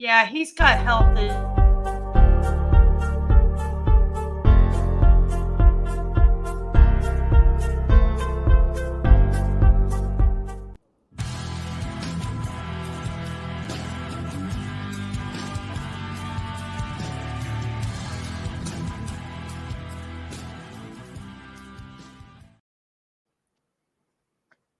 Yeah, he's got health issues.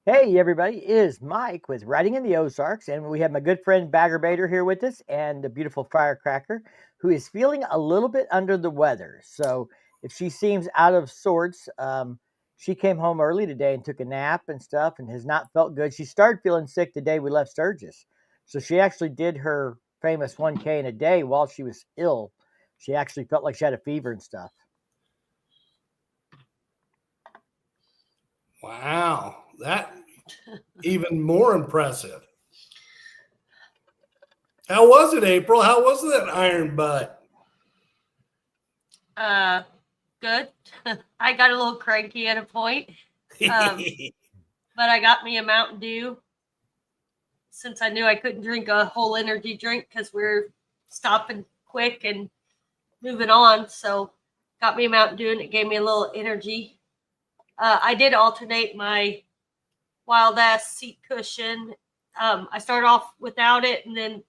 Hey everybody, it is Mike with Riding in the Ozarks, and we have my good friend Bagger Bader here with us and the beautiful Firecracker, who is feeling a little bit under the weather. So if she seems out of sorts, she came home early today and took a nap and stuff and has not felt good. She started feeling sick the day we left Sturgis. So she actually did her famous 1K in a day while she was ill. She actually felt like she had a fever and stuff. Wow, that even more impressive. How was it, April? How was that iron butt? Good. I got a little cranky at a point, but I got me a Mountain Dew since I knew I couldn't drink a whole energy drink because we're stopping quick and moving on. So got me a Mountain Dew and it gave me a little energy. I did alternate my wild ass seat cushion. I started off without it, and then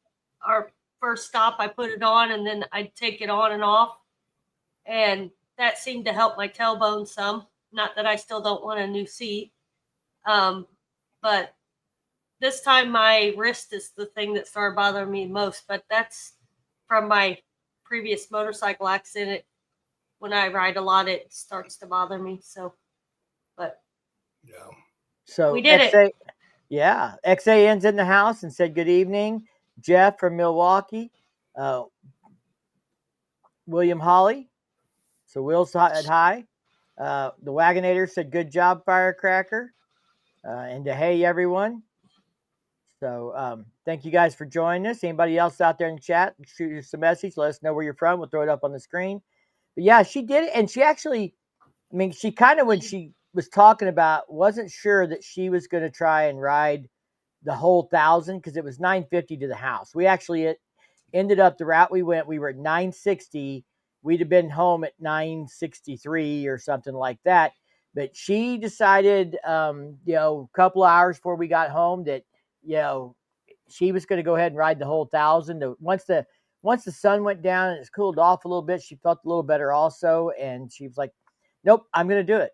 our first stop I put it on, and then I'd take it on and off, and that seemed to help my tailbone some. Not that I still don't want a new seat, but this time my wrist is the thing that started bothering me most. But that's from my previous motorcycle accident. When I ride a lot, it starts to bother me. So, but Yeah. So we did it. Yeah, XAN's in the house and said good evening. Jeff from Milwaukee, William Holly. So Will's said hi. The Wagonator said good job, Firecracker, and to hey everyone. So thank you guys for joining us. Anybody else out there in the chat, shoot us a message. Let us know where you're from. We'll throw it up on the screen. But yeah, she did it, and she actually, I mean, she kind of when she was talking about wasn't sure that she was going to try and ride the whole 1,000 because it was 950 to the house. We actually ended up the route we went. We were at 960. We'd have been home at 963 or something like that. But she decided, a couple of hours before we got home that, she was going to go ahead and ride the whole 1,000. Once the sun went down and it's cooled off a little bit, she felt a little better also. And she was like, nope, I'm going to do it.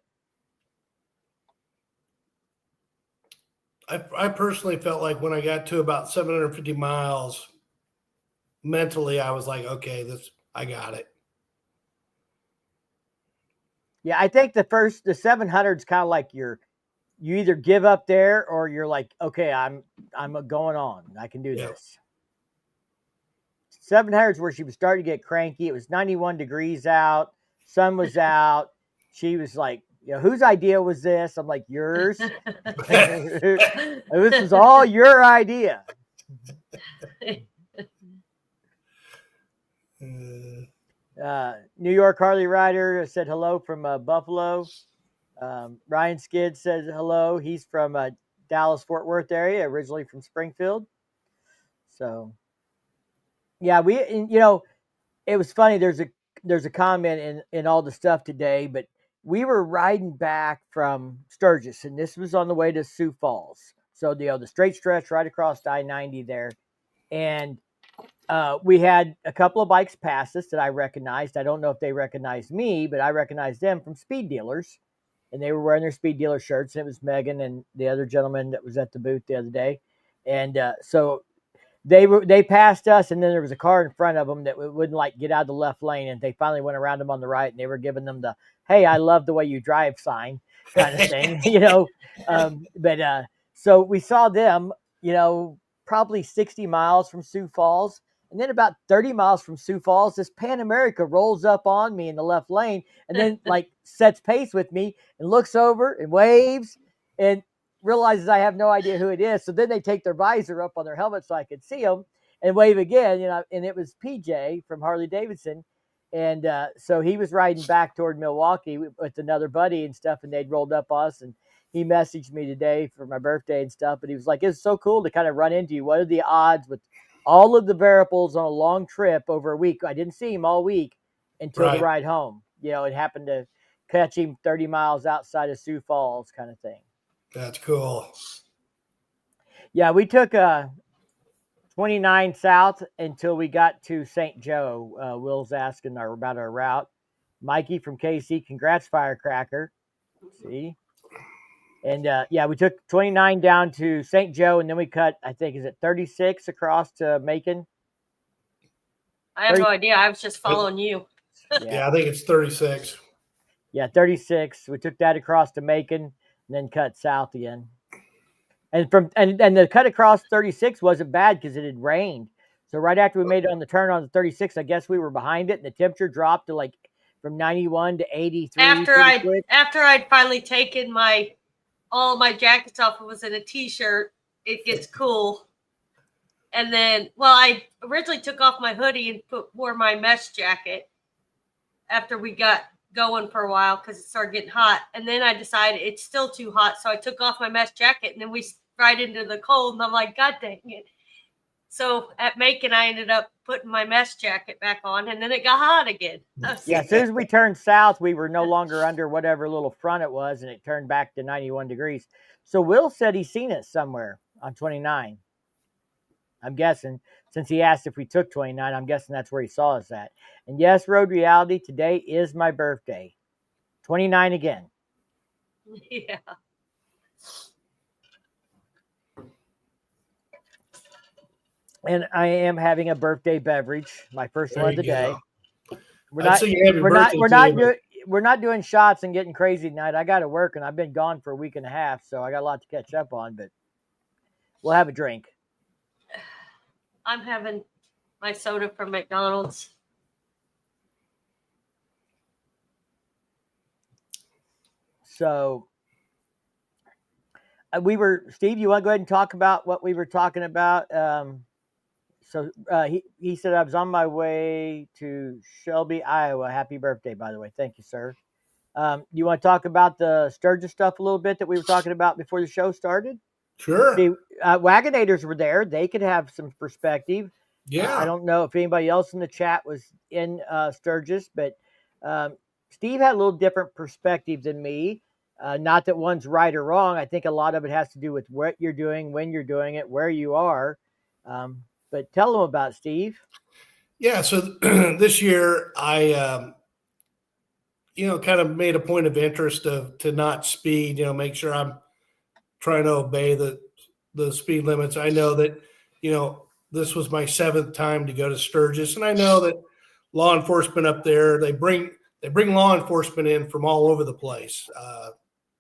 I personally felt like when I got to about 750 miles, mentally I was like, okay, I got it. Yeah, I think the 700 is kind of like you either give up there or you're like, okay, I'm going on. I can do this. 700 is where she was starting to get cranky. It was 91 degrees out. Sun was out. She was like, whose idea was this? I'm like, yours. This was all your idea. New York Harley Rider said hello from Buffalo. Ryan Skid says hello. He's from Dallas Fort Worth area, originally from Springfield. So, yeah, it was funny. There's a comment in all the stuff today, but we were riding back from Sturgis, and this was on the way to Sioux Falls. So the straight stretch right across I-90 there, and we had a couple of bikes pass us that I recognized. I don't know if they recognized me, but I recognized them from speed dealers, and they were wearing their speed dealer shirts. And it was Megan and the other gentleman that was at the booth the other day, and so they passed us, and then there was a car in front of them that wouldn't get out of the left lane, and they finally went around them on the right, and they were giving them the "Hey, I love the way you drive" sign kind of thing, But so we saw them, probably 60 miles from Sioux Falls. And then about 30 miles from Sioux Falls, this Pan America rolls up on me in the left lane and then sets pace with me and looks over and waves and realizes I have no idea who it is. So then they take their visor up on their helmet so I could see them and wave again, and it was PJ from Harley Davidson. And so he was riding back toward Milwaukee with another buddy and stuff, and they'd rolled up us, and he messaged me today for my birthday and stuff. But he was like, it's so cool to kind of run into you. What are the odds with all of the variables on a long trip over a week. I didn't see him all week until the ride home. You know, it happened to catch him 30 miles outside of Sioux Falls, kind of thing. That's cool. Yeah, we took 29 south until we got to St. Joe. Will's asking about our route. Mikey from KC, congrats, Firecracker. See? And yeah, we took 29 down to St. Joe, and then we cut, I think, is it 36 across to Macon? I have no idea. I was just following you. Yeah, I think it's 36. Yeah, 36. We took that across to Macon and then cut south again. And the cut across 36 wasn't bad because it had rained. So right after we made it on the turn on the 36, I guess we were behind it, and the temperature dropped to like from 91 to 83. After I'd finally taken all of my jackets off and was in a t-shirt, it gets cool. And then, well, I originally took off my hoodie and wore my mesh jacket after we got going for a while because it started getting hot. And then I decided it's still too hot, so I took off my mesh jacket, and then we right into the cold, and I'm like, God dang it. So at Macon, I ended up putting my mesh jacket back on, and then it got hot again. Yeah, as soon as we turned south, we were no longer under whatever little front it was, and it turned back to 91 degrees. So Will said he's seen it somewhere on 29. I'm guessing, since he asked if we took 29, I'm guessing that's where he saw us at. And yes, Road Reality, today is my birthday. 29 again. Yeah. And I am having a birthday beverage, my first There one you today. go. We're not doing shots and getting crazy tonight. I got to work, and I've been gone for a week and a half, so I got a lot to catch up on. But we'll have a drink. I'm having my soda from McDonald's. So Steve, you want to go ahead and talk about what we were talking about? He said, I was on my way to Shelby, Iowa. Happy birthday, by the way. Thank you, sir. You want to talk about the Sturgis stuff a little bit that we were talking about before the show started? Sure. See, Wagonators were there. They could have some perspective. Yeah. I don't know if anybody else in the chat was in Sturgis, but Steve had a little different perspective than me. Not that one's right or wrong. I think a lot of it has to do with what you're doing, when you're doing it, where you are. But tell them about it, Steve. Yeah. So this year I, kind of made a point of interest to not speed, make sure I'm trying to obey the speed limits. I know that, this was my 7th time to go to Sturgis, and I know that law enforcement up there, they bring law enforcement in from all over the place,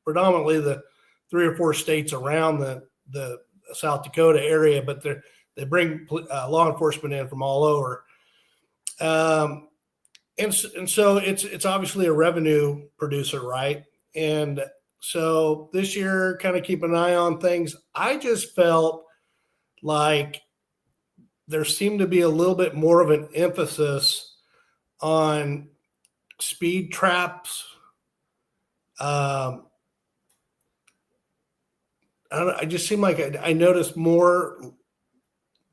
predominantly the 3 or 4 states around the South Dakota area, but they bring law enforcement in from all over. And so it's obviously a revenue producer, right? And so this year, kind of keep an eye on things. I just felt like there seemed to be a little bit more of an emphasis on speed traps. I don't know, I just seemed like I noticed more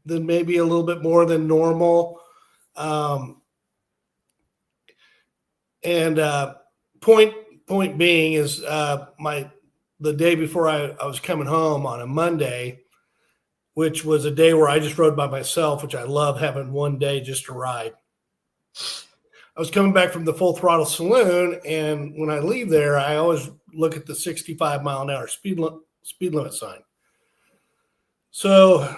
than maybe a little bit more than normal. Point being is the day before I was coming home on a Monday, which was a day where I just rode by myself, which I love having one day just to ride. I was coming back from the Full Throttle Saloon, and when I leave there, I always look at the 65 mile an hour speed limit sign. So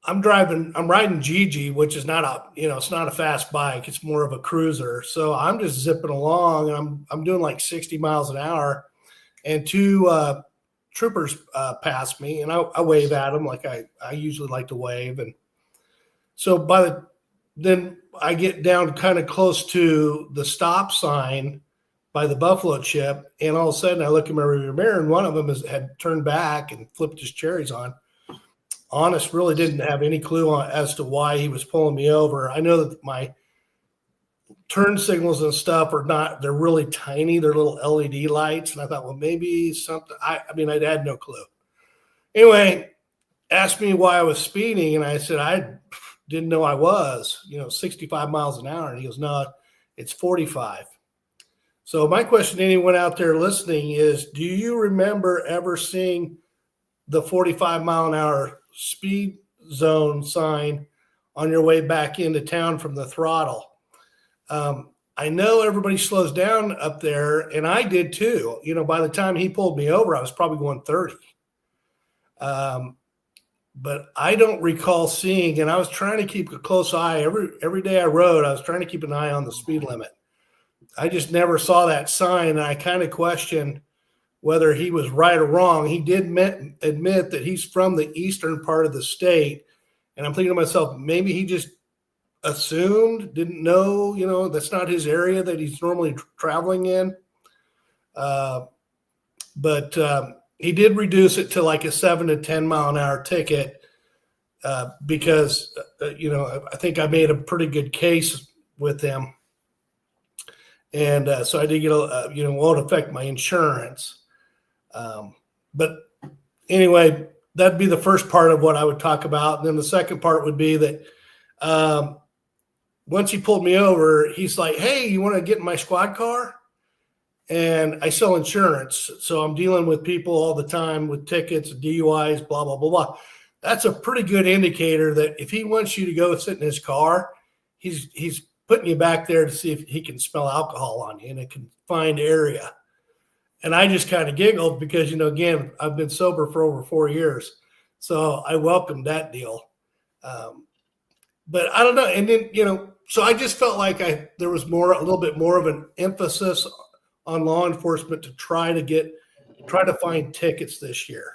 I'm riding Gigi, which is not it's not a fast bike. It's more of a cruiser. So I'm just zipping along, and I'm doing like 60 miles an hour, and 2 troopers pass me, and I wave at them like I usually like to wave. And so then I get down kind of close to the stop sign by the Buffalo Chip, and all of a sudden I look in my rearview mirror, and one of them had turned back and flipped his cherries on. Honest, really didn't have any clue as to why he was pulling me over. I know that my turn signals and stuff they're really tiny. They're little LED lights. And I thought, well, maybe something, I had no clue. Anyway, asked me why I was speeding, and I said I didn't know I was, 65 miles an hour. And he goes, no, it's 45. So my question to anyone out there listening is, do you remember ever seeing the 45 mile an hour speed zone sign on your way back into town from the throttle? I know everybody slows down up there, and I did too. By the time he pulled me over, I was probably going 30. But I don't recall seeing, and I was trying to keep a close eye every day I rode. I was trying to keep an eye on the speed limit. I just never saw that sign, and I kind of questioned whether he was right or wrong. He did admit that he's from the eastern part of the state, and I'm thinking to myself, maybe he just assumed, didn't know, that's not his area that he's normally traveling in. But he did reduce it to like a 7 to 10 mile an hour ticket because, I think I made a pretty good case with him. And so I did get, won't affect my insurance. But anyway, that'd be the first part of what I would talk about. And then the second part would be that once he pulled me over, he's like, hey, you want to get in my squad car? And I sell insurance. So I'm dealing with people all the time with tickets, DUIs, blah, blah, blah, blah. That's a pretty good indicator that if he wants you to go sit in his car, he's putting you back there to see if he can smell alcohol on you in a confined area. And I just kind of giggled because, again, I've been sober for over 4 years. So I welcomed that deal. But I don't know. And then, so I just felt like there was a little bit more of an emphasis on law enforcement to try to find tickets this year.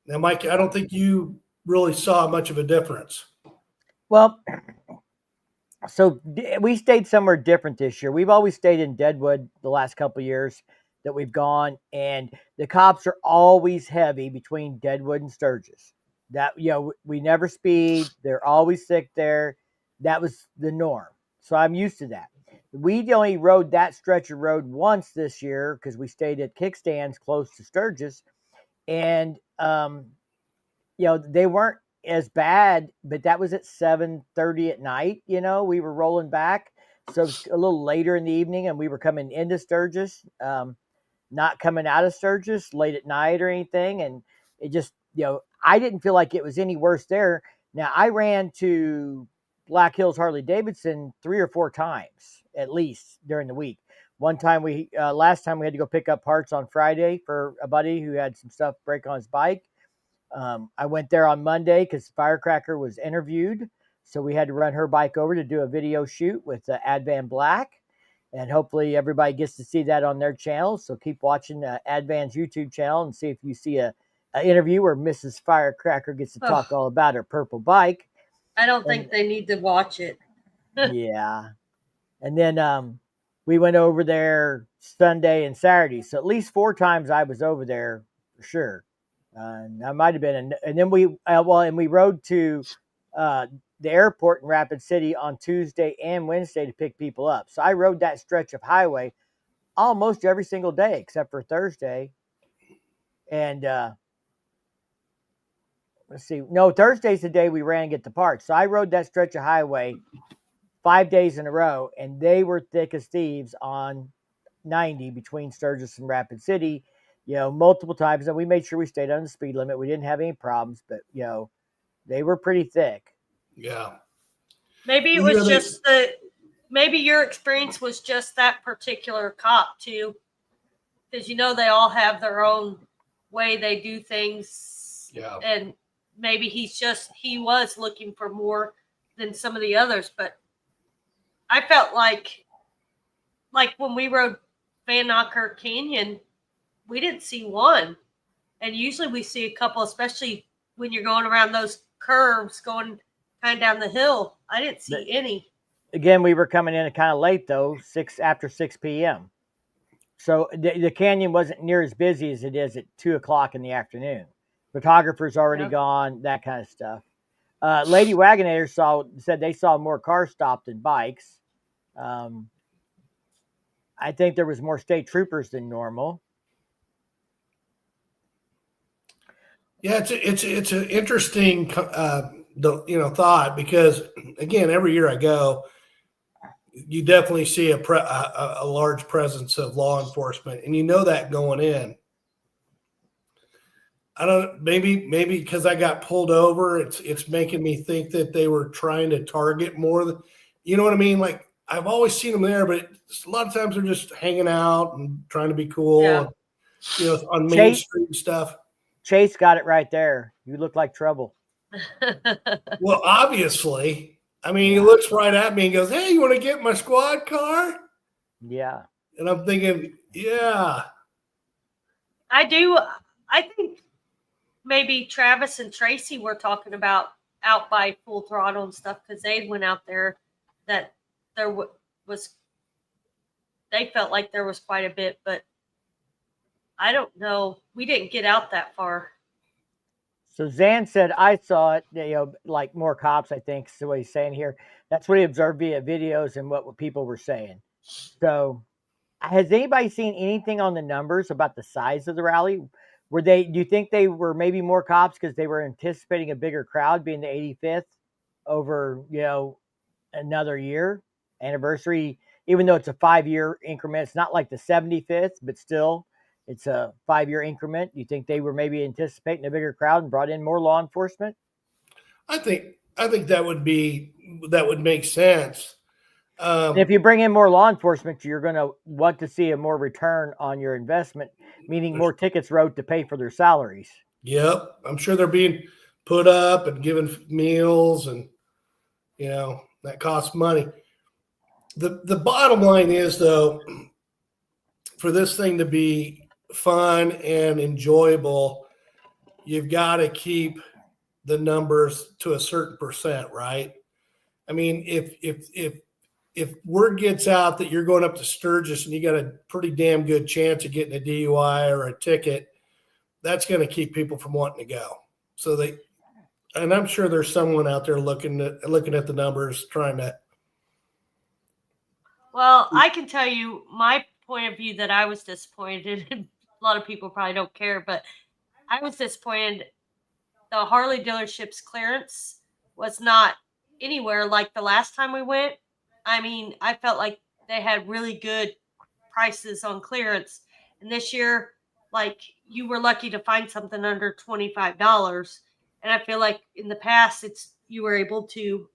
Now, Mike, I don't think you really saw much of a difference. Well, so we stayed somewhere different this year. We've always stayed in Deadwood the last couple of years that we've gone, and the cops are always heavy between Deadwood and Sturgis. That, we never speed. They're always thick there. That was the norm. So I'm used to that. We only rode that stretch of road once this year because we stayed at kickstands close to Sturgis, and they weren't as bad, but that was at 7:30 at night. We were rolling back, so it was a little later in the evening, and we were coming into Sturgis, not coming out of Sturgis late at night or anything, and it just I didn't feel like it was any worse there. Now I ran to Black Hills Harley Davidson 3 or 4 times at least during the week. One time last time we had to go pick up parts on Friday for a buddy who had some stuff break on his bike. I went there on Monday because Firecracker was interviewed, so we had to run her bike over to do a video shoot with Advan Black, and hopefully everybody gets to see that on their channel. So keep watching Advan's YouTube channel and see if you see an interview where Mrs. Firecracker gets to talk all about her purple bike. I don't think they need to watch it. Yeah. And then we went over there Sunday and Saturday. So at least 4 times I was over there for sure. I might have been. And then we rode to the airport in Rapid City on Tuesday and Wednesday to pick people up. So I rode that stretch of highway almost every single day except for Thursday. And let's see. No, Thursday's the day we ran and get the parts. So I rode that stretch of highway 5 days in a row, and they were thick as thieves on 90 between Sturgis and Rapid City, multiple times. And we made sure we stayed on the speed limit. We didn't have any problems, but, they were pretty thick. Yeah. Maybe it was maybe your experience was just that particular cop too. Because, they all have their own way they do things. Yeah. And maybe he was looking for more than some of the others, but I felt like when we rode Van Nocker Canyon, we didn't see one. And usually we see a couple, especially when you're going around those curves going kind of down the hill. I didn't see any. Again, we were coming in kind of late though, after 6 p.m. So the canyon wasn't near as busy as it is at 2 o'clock in the afternoon. Photographers already gone, that kind of stuff. Lady Wagonator said they saw more cars stopped than bikes. I think there was more state troopers than normal. Yeah, it's an interesting thought because again, every year I go, you definitely see a large presence of law enforcement, and you know that going in. I don't maybe because I got pulled over, it's making me think that they were trying to target more. You know what I mean? Like I've always seen them there, but a lot of times they're just hanging out and trying to be cool, Yeah. and, on Main Chase Street and stuff. Chase got it right there. You look like trouble. Well, obviously, I mean, he Yeah. looks right at me and goes, "Hey, you want to get my squad car?" Yeah. And I'm thinking, "Yeah, I do. I think maybe Travis and Tracy were talking about out by Full Throttle and stuff because they went out there that there was, they felt like there was quite a bit, but I don't know. We didn't get out that far. So Zan said, I saw it, like more cops, I think is what he's saying here. That's what he observed via videos and what people were saying. So has anybody seen anything on the numbers about the size of the rally? Do you think they were maybe more cops because they were anticipating a bigger crowd being the 85th over, another year anniversary, even though it's a 5-year increment? It's not like the 75th, but still it's a 5-year increment. You think they were maybe anticipating a bigger crowd and brought in more law enforcement? I think that would make sense." And if you bring in more law enforcement, you're going to want to see a more return on your investment, meaning more tickets wrote to pay for their salaries. Yep, I'm sure they're being put up and given meals, and that costs money. The bottom line is though, for this thing to be fun and enjoyable, you've got to keep the numbers to a certain percent, right? I mean, if word gets out that you're going up to Sturgis and you got a pretty damn good chance of getting a DUI or a ticket, that's going to keep people from wanting to go. So and I'm sure there's someone out there looking at the numbers, trying to. Well, I can tell you my point of view that I was disappointed. And a lot of people probably don't care, but I was disappointed. The Harley dealership's clearance was not anywhere like the last time we went. I mean, I felt like they had really good prices on clearance. And this year, like you were lucky to find something under $25. And I feel like in the past it's you were able to,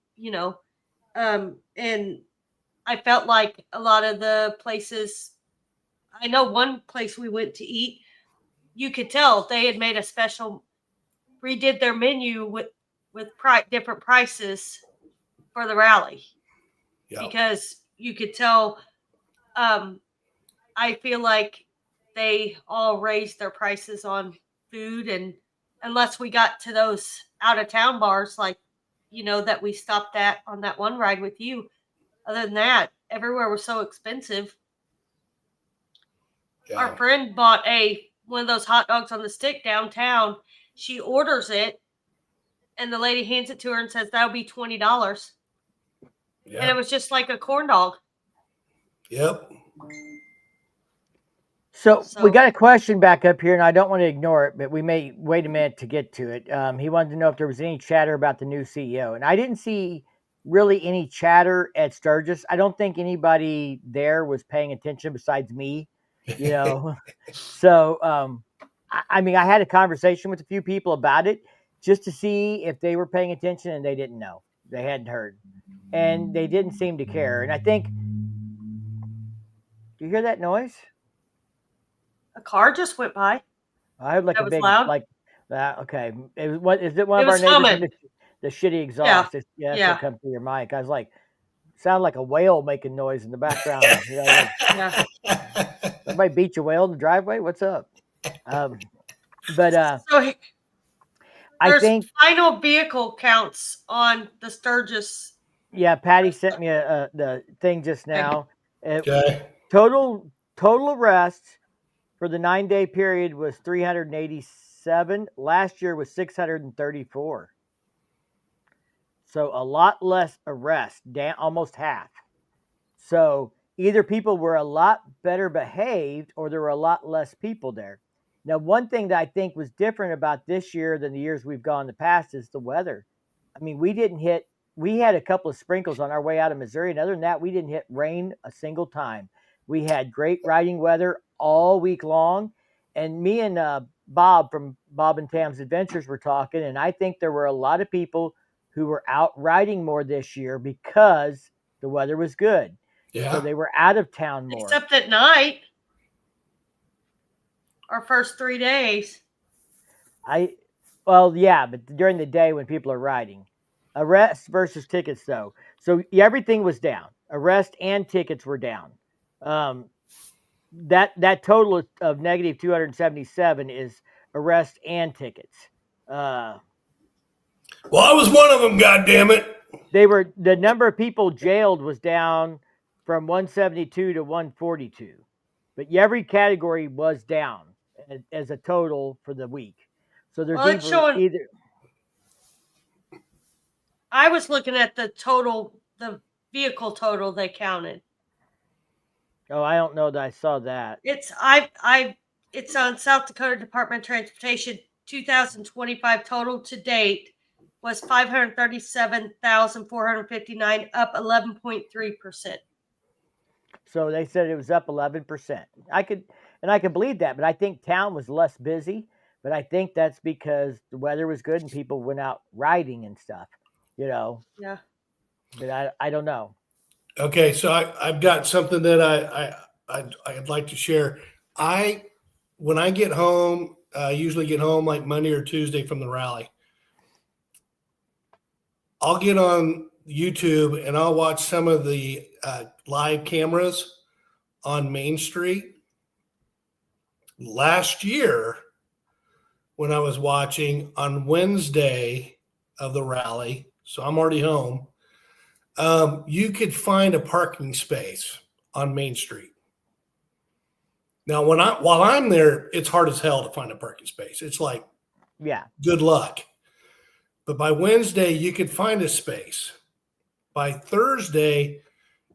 and I felt like a lot of the places, I know one place we went to eat, you could tell they had made a special, redid their menu with different prices for the rally. Yeah. Because you could tell, um, I feel like they all raised their prices on food, and unless we got to those out of town bars like that we stopped at on that one ride with you, other than that everywhere was so expensive. Yeah. Our friend bought one of those hot dogs on the stick downtown. She orders it and the lady hands it to her and says that'll be $20. Yeah. And it was just like a corn dog. Yep. So we got a question back up here, and I don't want to ignore it, but we may wait a minute to get to it. He wanted to know if there was any chatter about the new CEO, and I didn't see really any chatter at Sturgis. I don't think anybody there was paying attention besides me, So, I mean, I had a conversation with a few people about it just to see if they were paying attention, and they didn't know. They hadn't heard, and they didn't seem to care. And I think, do you hear that noise? A car just went by. I heard like that a big loud. like that. Okay, is it one It of our was neighbors humming. with the shitty exhaust? Yeah. That's what comes through your mic. I was like, sound like a whale making noise in the background. Yeah. Somebody beat your whale in the driveway. What's up? But So I there's think final vehicle counts on the Sturgis. yeah, Patty sent me the thing just now. Okay. Total arrests for the 9-day period was 387. Last year was 634. So a lot less arrests, almost half. So either people were a lot better behaved or there were a lot less people there. Now, one thing that I think was different about this year than the years we've gone in the past is the weather. I mean, we had a couple of sprinkles on our way out of Missouri. And other than that, we didn't hit rain a single time. We had great riding weather all week long. And me and Bob from Bob and Tam's Adventures were talking. And I think there were a lot of people who were out riding more this year because the weather was good. Yeah. So they were out of town more. Except at night. Our first 3 days. Well, yeah, but during the day when people are riding. Arrests versus tickets, though. So everything was down. Arrest and tickets were down. That total of negative 277 is arrest and tickets. Well, I was one of them. God damn it! The number of people jailed was down from 172 to 142, but every category was down as a total for the week. So there's either. I was looking at the vehicle total they counted. Oh, I don't know that I saw that. It's on South Dakota Department of Transportation. 2025 total to date was 537,459, up 11.3%. So they said it was up 11%. I could believe that, but I think town was less busy. But I think that's because the weather was good and people went out riding and stuff. Yeah. But I don't know. Okay, so I've got something that I'd like to share. When I get home, I usually get home like Monday or Tuesday from the rally. I'll get on YouTube and I'll watch some of the live cameras on Main Street. Last year, when I was watching on Wednesday of the rally, so I'm already home, you could find a parking space on Main Street. Now, while I'm there, it's hard as hell to find a parking space. It's like, good luck. But by Wednesday, you could find a space. By Thursday,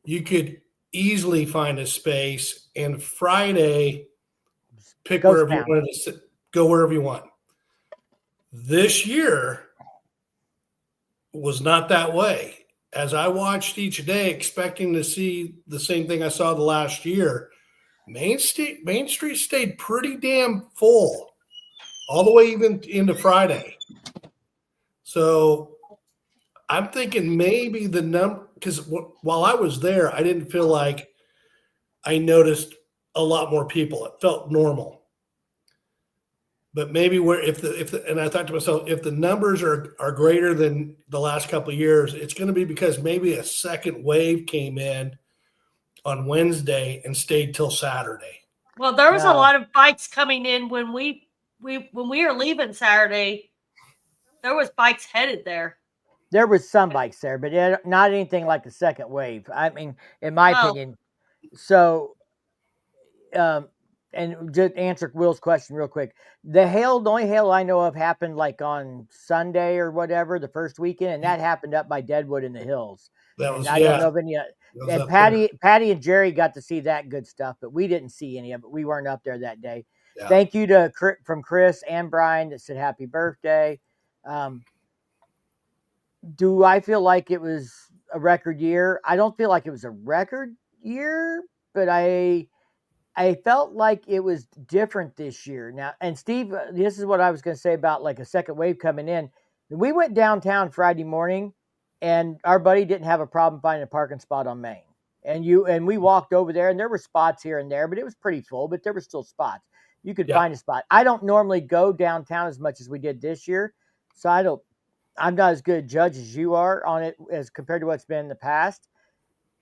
you could easily find a space. And Friday, pick wherever you wanted to sit, go wherever you want. This year was not that way. As I watched each day, expecting to see the same thing I saw the last year, Main Street stayed pretty damn full all the way even into Friday. So I'm thinking maybe the number, because while I was there, I didn't feel like I noticed a lot more people. It felt normal. But maybe and I thought to myself, if the numbers are greater than the last couple of years, it's going to be because maybe a second wave came in on Wednesday and stayed till Saturday. Well, there was a lot of bikes coming in when we were leaving Saturday. There was bikes headed there. There was some bikes there, but not anything like the second wave. I mean, in my opinion. So, and just answer Will's question real quick. The only hail I know of happened like on Sunday or whatever, the first weekend, and that happened up by Deadwood in the hills. I don't know of any. And Patty and Jerry got to see that good stuff, but we didn't see any of it. We weren't up there that day. Yeah. Thank you from Chris and Brian that said happy birthday. Do I feel like it was a record year? I don't feel like it was a record year, but I felt like it was different this year. Now, and Steve, this is what I was going to say about like a second wave coming in. We went downtown Friday morning, and our buddy didn't have a problem finding a parking spot on Main. And we walked over there, and there were spots here and there, but it was pretty full, but there were still spots. You could find a spot. I don't normally go downtown as much as we did this year, so I'm not as good a judge as you are on it as compared to what's been in the past.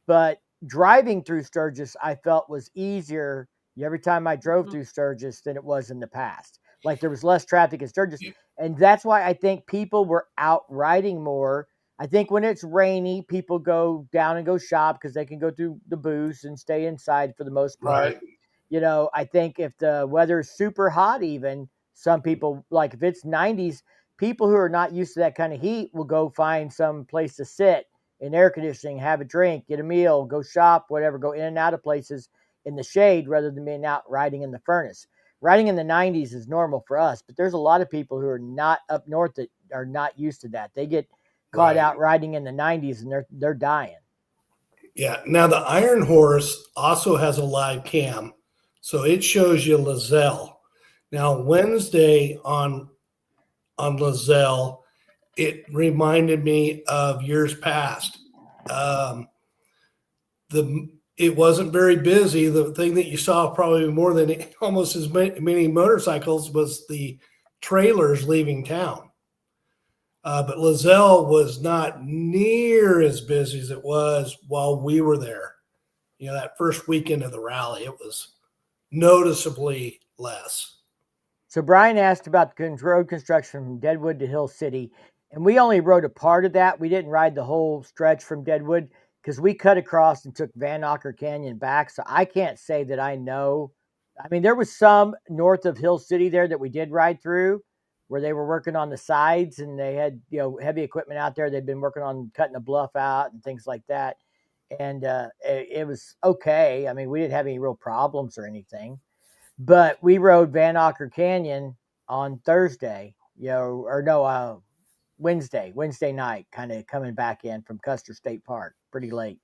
But driving through Sturgis, I felt was easier every time I drove through Sturgis than it was in the past. Like there was less traffic in Sturgis. And that's why I think people were out riding more. I think when it's rainy, people go down and go shop because they can go through the booths and stay inside for the most part. Right. You know, I think if the weather is super hot, even some people, like if it's 90s, people who are not used to that kind of heat will go find some place to sit in air conditioning, have a drink, get a meal, go shop, whatever, go in and out of places in the shade rather than being out riding in the furnace. riding in the 90s is normal for us, but there's a lot of people who are not up north that are not used to that. They get caught Right. out riding in the 90s and they're dying. Yeah. Now the Iron Horse also has a live cam, so it shows you Lizelle. Now Wednesday on Lizelle, it reminded me of years past. Um, it wasn't very busy. The thing that you saw probably more than almost as many motorcycles was the trailers leaving town. But Lizelle was not near as busy as it was while we were there. You know, that first weekend of the rally, it was noticeably less. So Brian asked about the road construction from Deadwood to Hill City, and we only rode a part of that. We didn't ride the whole stretch from Deadwood because we cut across and took Van Ocker Canyon back. So I can't say that I know. I mean, there was some north of Hill City there that we did ride through where they were working on the sides and they had, heavy equipment out there. They'd been working on cutting a bluff out and things like that. And it was okay. I mean, we didn't have any real problems or anything. But we rode Van Ocker Canyon on Thursday, Wednesday night, kind of coming back in from Custer State Park, pretty late.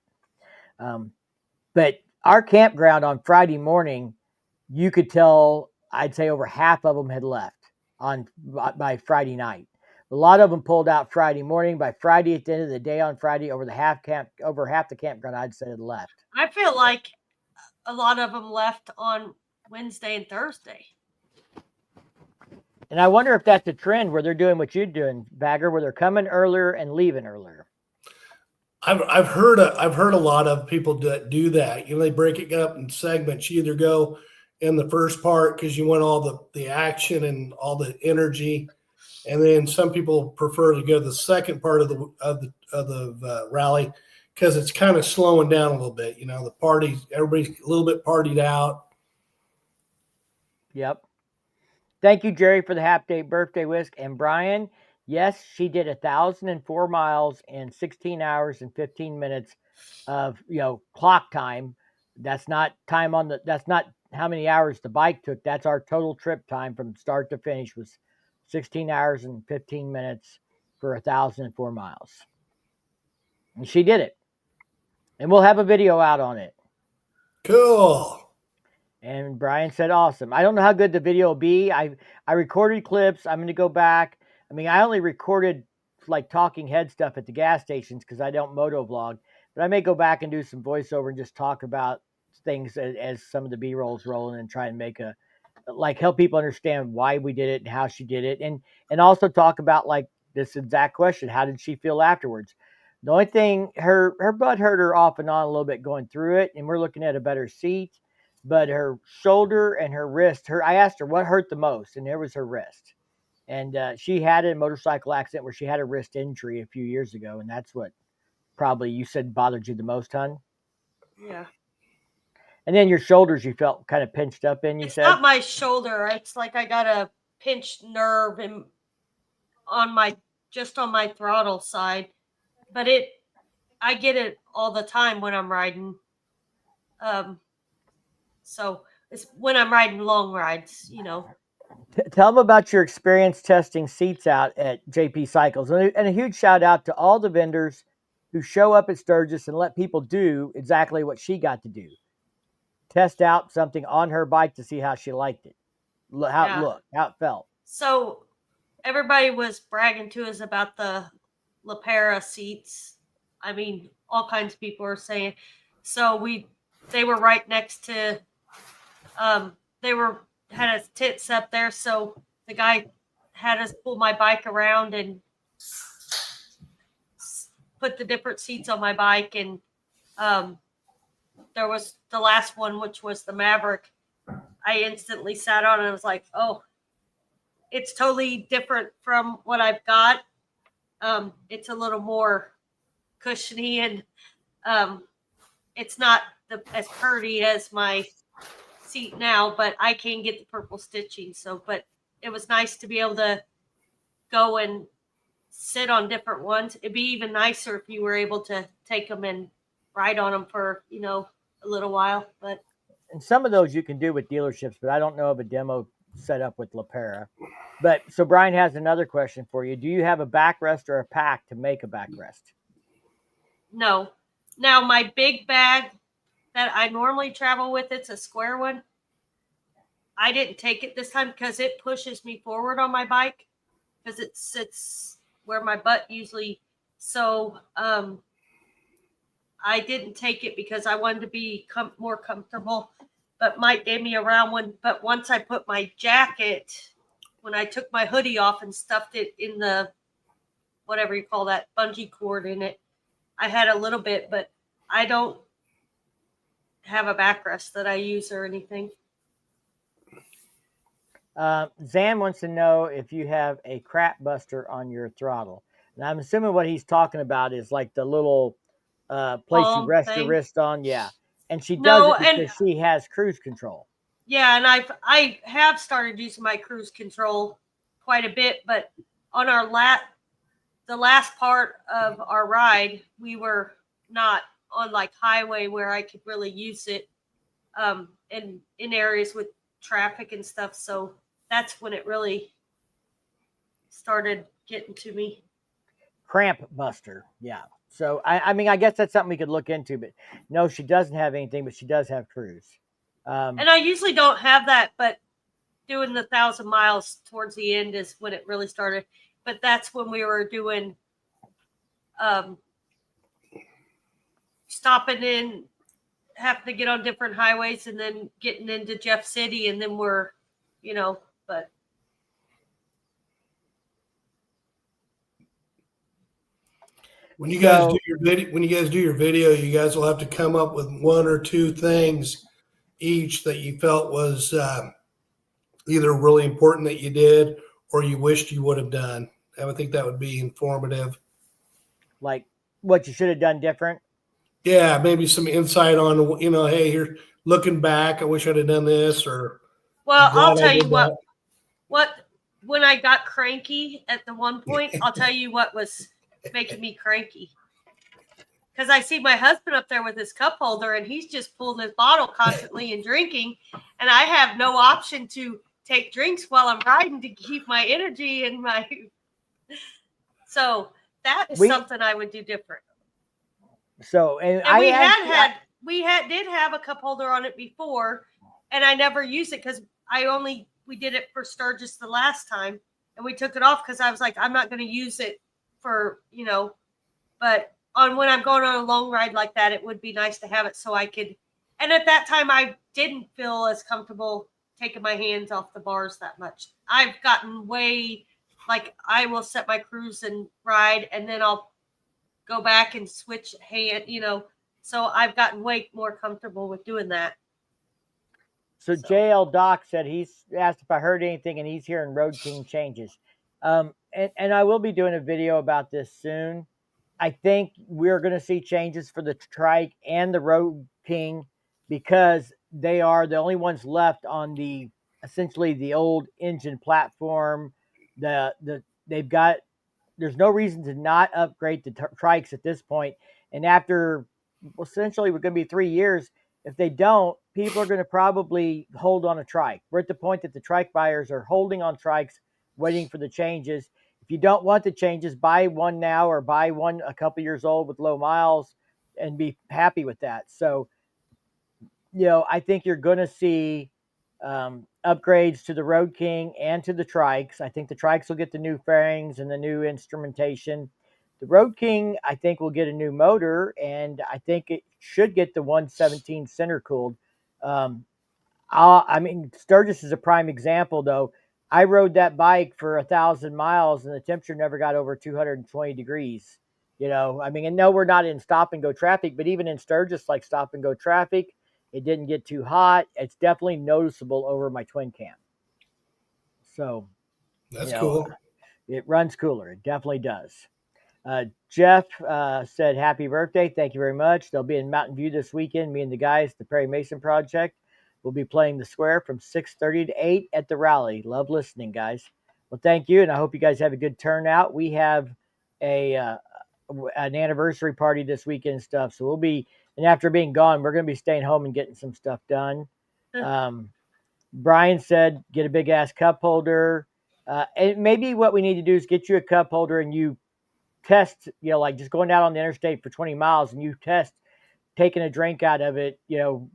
But our campground on Friday morning, you could tell, I'd say over half of them had left by Friday night. A lot of them pulled out Friday morning. By Friday, at the end of the day on Friday, over half the campground, I'd say had left. I feel like a lot of them left on Wednesday and Thursday. And I wonder if that's a trend where they're doing what you're doing, Bagger, where they're coming earlier and leaving earlier. I've heard a lot of people that do that. You know, they break it up in segments. You either go in the first part because you want all the action and all the energy, and then some people prefer to go to the second part of the rally because it's kind of slowing down a little bit. You know, the party, everybody's a little bit partied out. Yep. Thank you, Jerry, for the happy birthday wish. And Brian, yes, she did 1,004 miles in 16 hours and 15 minutes of clock time. That's not that's not how many hours the bike took. That's our total trip time from start to finish was 16 hours and 15 minutes for 1,004 miles. And she did it. And we'll have a video out on it. Cool. And Brian said, awesome. I don't know how good the video will be. I recorded clips. I'm going to go back. I mean, I only recorded like talking head stuff at the gas stations because I don't moto vlog. But I may go back and do some voiceover and just talk about things as some of the B-rolls rolling and try and help people understand why we did it and how she did it. And also talk about like this exact question. How did she feel afterwards? The only thing, her butt hurt her off and on a little bit going through it. And we're looking at a better seat. But her shoulder and her wrist, I asked her what hurt the most, and it was her wrist. And she had a motorcycle accident where she had a wrist injury a few years ago, and that's what probably you said bothered you the most, hon? Yeah. And then your shoulders you felt kind of pinched up in, you said? It's not my shoulder. It's like I got a pinched nerve on my throttle side. But I get it all the time when I'm riding. So it's when I'm riding long rides, Tell them about your experience testing seats out at JP Cycles. And a huge shout out to all the vendors who show up at Sturgis and let people do exactly what she got to do. Test out something on her bike to see how she liked it, how it looked, how it felt. So everybody was bragging to us about the LaPera seats. I mean, all kinds of people are saying. So they were right next to, had us tits up there. So the guy had us pull my bike around and put the different seats on my bike. And there was the last one, which was the Maverick. I instantly sat on it and was like, oh, it's totally different from what I've got. It's a little more cushiony and it's not as pretty as my seat now, but I can get the purple stitching. But it was nice to be able to go and sit on different ones. It'd be even nicer if you were able to take them and ride on them for, a little while. But and some of those you can do with dealerships, but I don't know of a demo set up with LaPera. But so Brian has another question for you. Do you have a backrest or a pack to make a backrest? No. Now my big bag that I normally travel with, it's a square one. I didn't take it this time because it pushes me forward on my bike because it sits where my butt usually. So I didn't take it because I wanted to be more comfortable. But Mike gave me a round one. But once I put my jacket, when I took my hoodie off and stuffed it in the whatever you call that bungee cord in it, I had a little bit, but I don't have a backrest that I use or anything. Zan wants to know if you have a crap buster on your throttle. And I'm assuming what he's talking about is like the little place you rest your wrist on. Yeah. And she does it because she has cruise control. Yeah, and I have started using my cruise control quite a bit, but on our the last part of our ride, we were not on like highway where I could really use it in areas with traffic and stuff. So that's when it really started getting to me. Cramp buster. Yeah. So, I mean, I guess that's something we could look into, but no, she doesn't have anything, but she does have cruise. And I usually don't have that, but doing the 1,000 miles towards the end is when it really started. But that's when we were doing stopping in, having to get on different highways and then getting into Jeff City. And then we're, but. When you guys do your video, you guys will have to come up with one or two things each that you felt was either really important that you did or you wished you would have done. I would think that would be informative. Like what you should have done different? Yeah, maybe some insight on, hey, here, looking back, I wish I'd have done this, or. Well, I'll tell you when I got cranky at the one point, I'll tell you what was making me cranky. Because I see my husband up there with his cup holder and he's just pulling his bottle constantly and drinking. And I have no option to take drinks while I'm riding to keep my energy and my. So that is something I would do different. So, and we did have a cup holder on it before and I never used it because we did it for Sturgis the last time and we took it off because I was like, I'm not going to use it for, but when I'm going on a long ride like that, it would be nice to have it so I could. And at that time, I didn't feel as comfortable taking my hands off the bars that much. I've gotten way, like I will set my cruise and ride, and then I'll go back and switch hand, So I've gotten way more comfortable with doing that. So JL Doc said he's asked if I heard anything, and he's hearing Road King changes. And I will be doing a video about this soon. I think we're going to see changes for the Trike and the Road King because they are the only ones left on essentially the old engine platform. They've got, there's no reason to not upgrade the Trikes at this point. And after essentially we're going to be 3 years, if they don't, people are going to probably hold on a Trike. We're at the point that the Trike buyers are holding on Trikes, waiting for the changes. If you don't want the changes, buy one now or buy one a couple years old with low miles and be happy with that. So, I think you're going to see upgrades to the Road King and to the Trikes. I think the Trikes will get the new fairings and the new instrumentation. The Road King, I think, will get a new motor, and I think it should get the 117 center cooled. Sturgis is a prime example, though. I rode that bike for 1,000 miles, and the temperature never got over 220 degrees. And no, we're not in stop and go traffic, but even in Sturgis, like stop and go traffic, it didn't get too hot. It's definitely noticeable over my twin cam. So that's cool. It runs cooler. It definitely does. Jeff said, happy birthday. Thank you very much. They'll be in Mountain View this weekend. Me and the guys, the Perry Mason Project, will be playing the square from 6:30 to 8 at the rally. Love listening, guys. Well, thank you, and I hope you guys have a good turnout. We have an anniversary party this weekend and stuff, so and after being gone, we're going to be staying home and getting some stuff done. Brian said, get a big ass cup holder. And maybe what we need to do is get you a cup holder and you test, like just going out on the interstate for 20 miles and you test taking a drink out of it,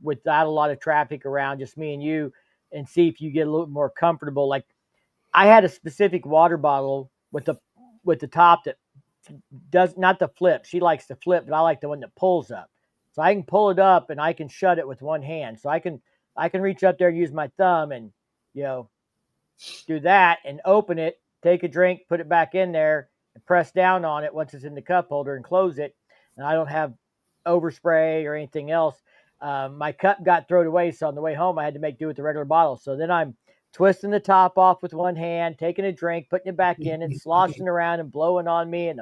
without a lot of traffic around, just me and you, and see if you get a little more comfortable. Like I had a specific water bottle with the top that does not the flip. She likes the flip, but I like the one that pulls up. So I can pull it up and I can shut it with one hand. So I can reach up there and use my thumb and do that and open it, take a drink, put it back in there, and press down on it once it's in the cup holder and close it. And I don't have overspray or anything else. My cup got thrown away, so on the way home I had to make do with the regular bottle. So then I'm twisting the top off with one hand, taking a drink, putting it back in, and sloshing around and blowing on me and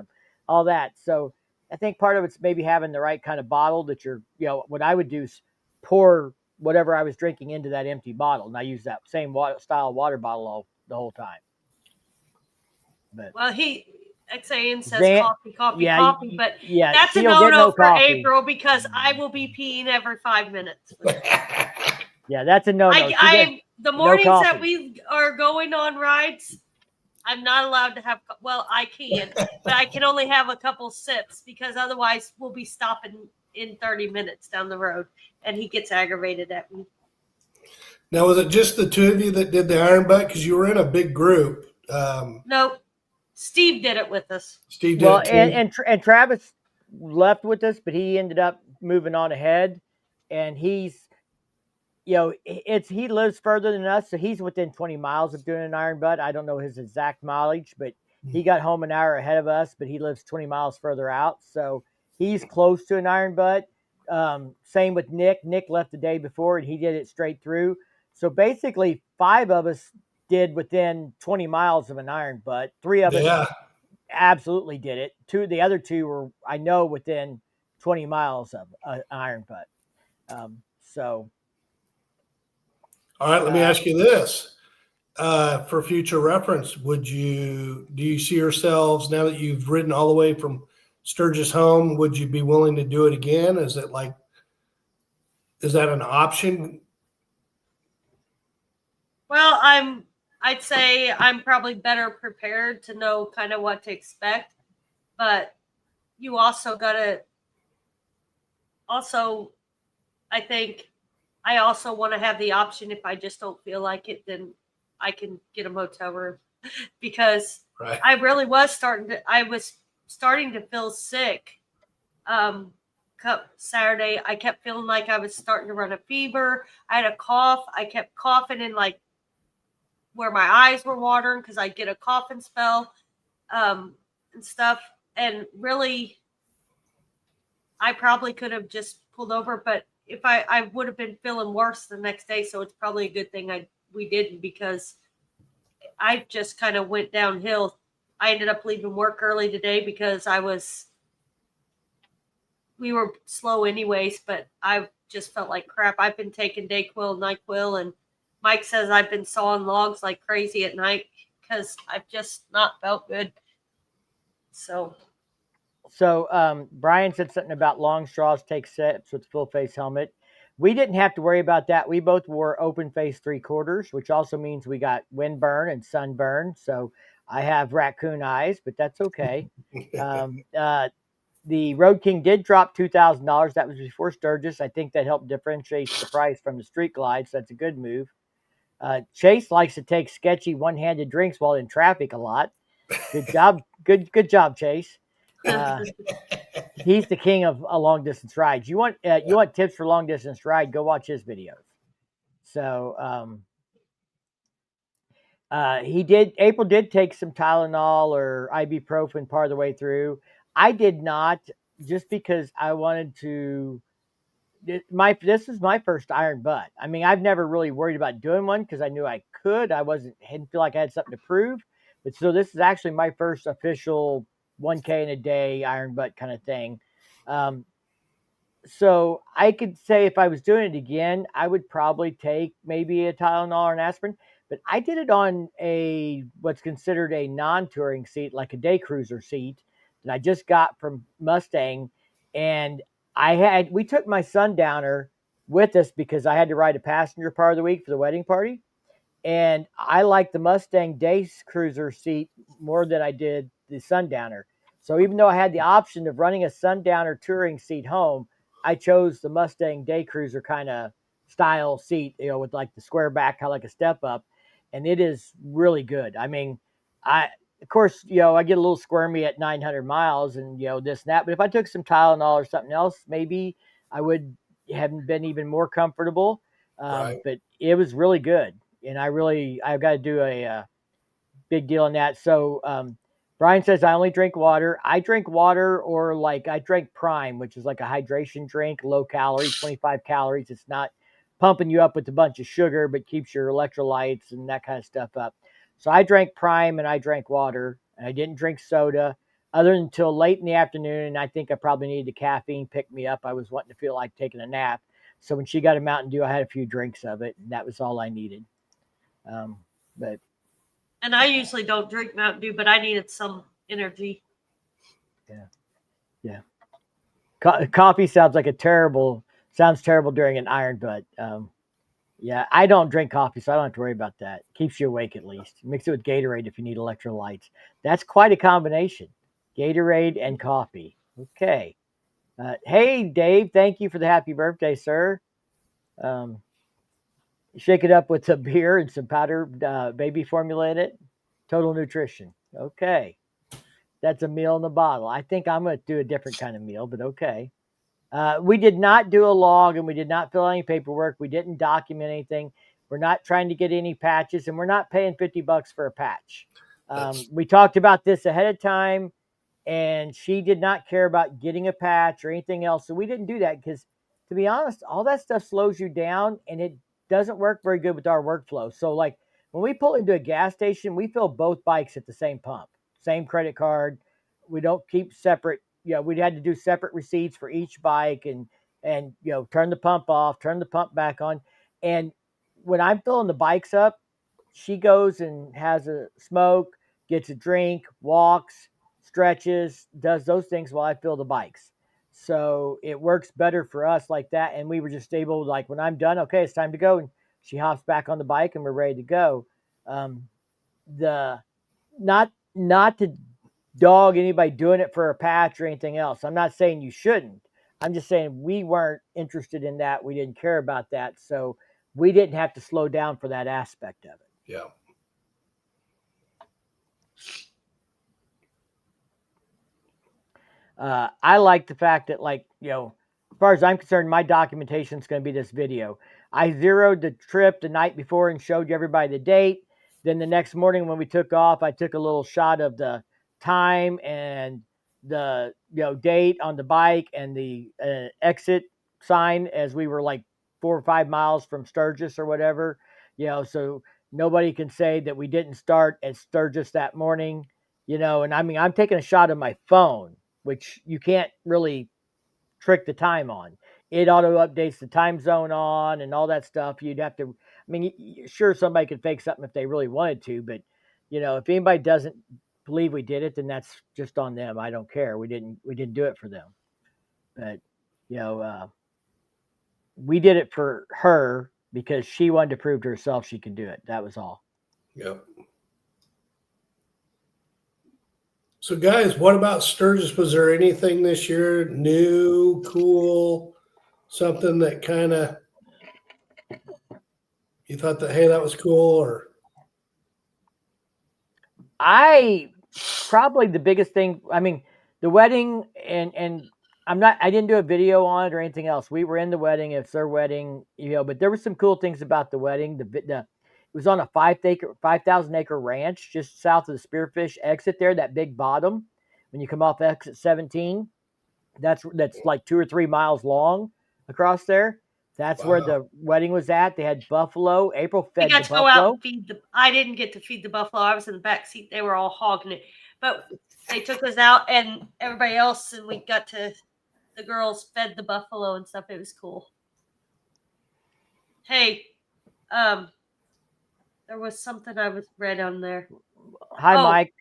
all that. So I think part of it's maybe having the right kind of bottle that you're, what I would do is pour whatever I was drinking into that empty bottle, and I use that same style water bottle the whole time. But well, Xan says coffee, coffee, but that's a no for coffee. April because I will be peeing every 5 minutes. Yeah, that's a no. The mornings that we are going on rides, I'm not allowed to have. Well, I can, but I can only have a couple sips because otherwise we'll be stopping in 30 minutes down the road, and he gets aggravated at me. Now, was it just the two of you that did the iron butt? Because you were in a big group. No, Steve did it with us. Steve did it too. And Travis left with us, but he ended up moving on ahead, and he's, he lives further than us, so he's within 20 miles of doing an iron butt. I don't know his exact mileage, but he got home an hour ahead of us, but he lives 20 miles further out, so he's close to an iron butt. Same with Nick. Nick left the day before, and he did it straight through. So basically, 5 of us did within 20 miles of an iron butt. 3 of us absolutely did it. The other 2 were, I know, within 20 miles of an iron butt. So. All right, let me ask you this. For future reference, do you see yourselves, now that you've ridden all the way from Sturgis home, would you be willing to do it again? Is that an option? Well, I'd say I'm probably better prepared to know kind of what to expect, but you also gotta I think I also want to have the option, if I just don't feel like it, then I can get a motel room because I really was starting to feel sick. Saturday, I kept feeling like I was starting to run a fever. I had a cough. I kept coughing in like where my eyes were watering because I get a coughing spell and stuff. And really, I probably could have just pulled over, but if I would have been feeling worse the next day, so it's probably a good thing we didn't, because I just kind of went downhill. I ended up leaving work early today because we were slow anyways, but I just felt like crap. I've been taking Dayquil, NyQuil, and Mike says I've been sawing logs like crazy at night because I've just not felt good. So Brian said something about long straws take sips with full face helmet. We didn't have to worry about that. We both wore open face 3/4, which also means we got wind burn and sunburn. So I have raccoon eyes, but that's okay. The Road King did drop $2,000. That was before Sturgis. I think that helped differentiate the price from the Street Glide. So that's a good move. Chase likes to take sketchy one-handed drinks while in traffic a lot. Good job. Good job, Chase. He's the king of long distance rides. You want tips for long distance ride? Go watch his videos. So April did take some Tylenol or ibuprofen part of the way through. I did not, just because I wanted to. This is my first iron butt. I mean, I've never really worried about doing one because I knew I could. Didn't feel like I had something to prove. But so this is actually my first official 1K in a day iron butt kind of thing. So I could say if I was doing it again, I would probably take maybe a Tylenol or an aspirin. But I did it on what's considered a non-touring seat, like a day cruiser seat that I just got from Mustang. And we took my Sundowner with us because I had to ride a passenger part of the week for the wedding party. And I like the Mustang Day Cruiser seat more than I did the Sundowner. So even though I had the option of running a Sundowner touring seat home, I chose the Mustang Day Cruiser kind of style seat, with like the square back, kind of like a step up, and it is really good. I mean, I of course, I get a little squirmy at 900 miles and this and that, but if I took some Tylenol or something else, maybe I would have been even more comfortable. Right. But it was really good, and I've got to do a big deal on that. So Brian says I only drink water. I drink water, or like I drink Prime, which is like a hydration drink, low calorie, 25 calories. It's not pumping you up with a bunch of sugar, but keeps your electrolytes and that kind of stuff up. So I drank Prime and I drank water, and I didn't drink soda other than until late in the afternoon. And I think I probably needed the caffeine pick me up. I was wanting to feel like taking a nap. So when she got a Mountain Dew, I had a few drinks of it, and that was all I needed. But And I usually don't drink Mountain Dew, but I needed some energy. yeah. Coffee sounds terrible during an iron, but yeah, I don't drink coffee, so I don't have to worry about that. Keeps you awake at least. Mix it with Gatorade if you need electrolytes. That's quite a combination. Gatorade and coffee. Okay. Hey, Dave, thank you for the happy birthday, sir. Um, Shake it up with some beer and some powder baby formula in it. Total nutrition. Okay. That's a meal in the bottle. I think I'm going to do a different kind of meal, but okay. We did not do a log, and we did not fill out any paperwork. We didn't document anything. We're not trying to get any patches, and we're not paying $50 for a patch. We talked about this ahead of time, and she did not care about getting a patch or anything else. So we didn't do that because, to be honest, all that stuff slows you down, and it doesn't work very good with our workflow. So, like when we pull into a gas station, we fill both bikes at the same pump, same credit card. We don't keep separate. We had to do separate receipts for each bike, and turn the pump off, turn the pump back on. And when I'm filling the bikes up, she goes and has a smoke, gets a drink, walks, stretches, does those things while I fill the bikes. So it works better for us like that. And we were just able, like, when I'm done, okay, it's time to go. And she hops back on the bike and we're ready to go. The not to dog anybody doing it for a patch or anything else. I'm not saying you shouldn't. I'm just saying we weren't interested in that. We didn't care about that. So we didn't have to slow down for that aspect of it. Yeah. I like the fact that, like, as far as I'm concerned, my documentation is going to be this video. I zeroed the trip the night before and showed you everybody the date. Then the next morning when we took off, I took a little shot of the time and the date on the bike and the exit sign as we were like 4 or 5 miles from Sturgis or whatever. So nobody can say that we didn't start at Sturgis that morning. And I mean, I'm taking a shot of my phone, which you can't really trick the time on. It auto updates the time zone on and all that stuff. You'd have to, I mean, sure, somebody could fake something if they really wanted to, but if anybody doesn't believe we did it, then that's just on them. I don't care. We didn't do it for them, but we did it for her because she wanted to prove to herself she could do it. That was all. Yep. So, guys, what about Sturgis? Was there anything this year new, cool, something that kind of you thought that, hey, that was cool? Or I probably the biggest thing. I mean, the wedding, and I didn't do a video on it or anything else. We were in the wedding. It's their wedding, but there were some cool things about the wedding. It was on a 5,000 acre ranch just south of the Spearfish exit there, that big bottom. When you come off exit 17, that's like 2 or 3 miles long across there. That's where the wedding was at. They had buffalo. April fed We got the to go buffalo. out and feed I didn't get to feed the buffalo. I was in the back seat. They were all hogging it. But they took us out and everybody else, and we got to, the girls fed the buffalo and stuff. It was cool. Hey, there was something I was read on there. Hi, Mike.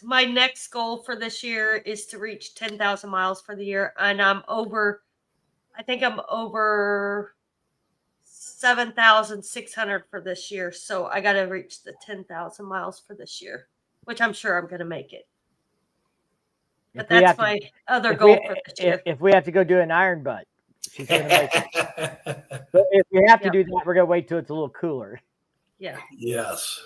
My next goal for this year is to reach 10,000 miles for the year, and I'm over I think I'm over 7,600 for this year. So I got to reach the 10,000 miles for this year, which I'm sure I'm going to make it. But that's my other goal for this year. If we have to go do an iron butt, she's going to make it. But if we have to do that, we're going to wait till it's a little cooler. Yeah. Yes.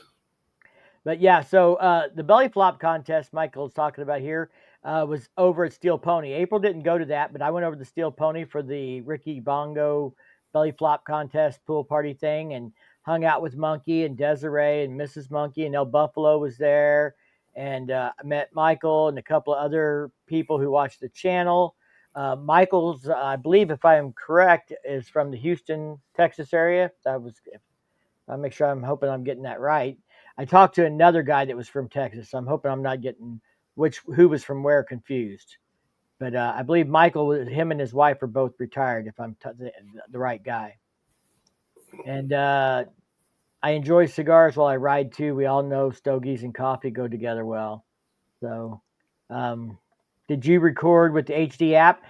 But yeah, so the belly flop contest Michael's talking about here was over at Steel Pony. April didn't go to that, but I went over to Steel Pony for the Ricky Bongo belly flop contest pool party thing and hung out with Monkey and Desiree and Mrs. Monkey, and El Buffalo was there. And I met Michael and a couple of other people who watched the channel. Michael's, I believe, if I am correct, is from the Houston, Texas area. I'll make sure I'm hoping I'm getting that right. I talked to another guy that was from Texas, so I'm hoping I'm not getting who was from where confused. But I believe Michael, him and his wife are both retired, if I'm the right guy. And I enjoy cigars while I ride too. We all know stogies and coffee go together well. So, did you record with the HD app?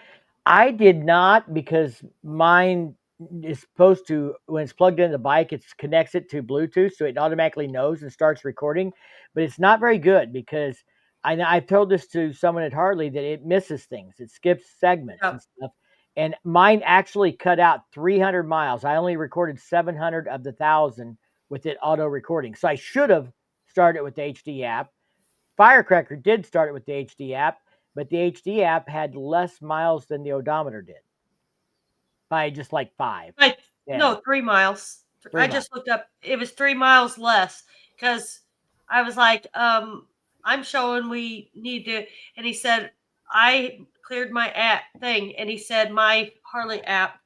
I did not, because mine is supposed to, when it's plugged into the bike, it connects it to Bluetooth, so it automatically knows and starts recording. But it's not very good, because I've told this to someone at Harley that it misses things. It skips segments and stuff. And mine actually cut out 300 miles. I only recorded 700 of the 1,000 with it auto recording. So I should have started with the HD app. Firecracker did start it with the HD app, but the HD app had less miles than the odometer did by just like 5. No, 3 miles. I just looked up. It was 3 miles less because I was like, I'm showing we need to. And he said, I cleared my app thing. And he said, my Harley app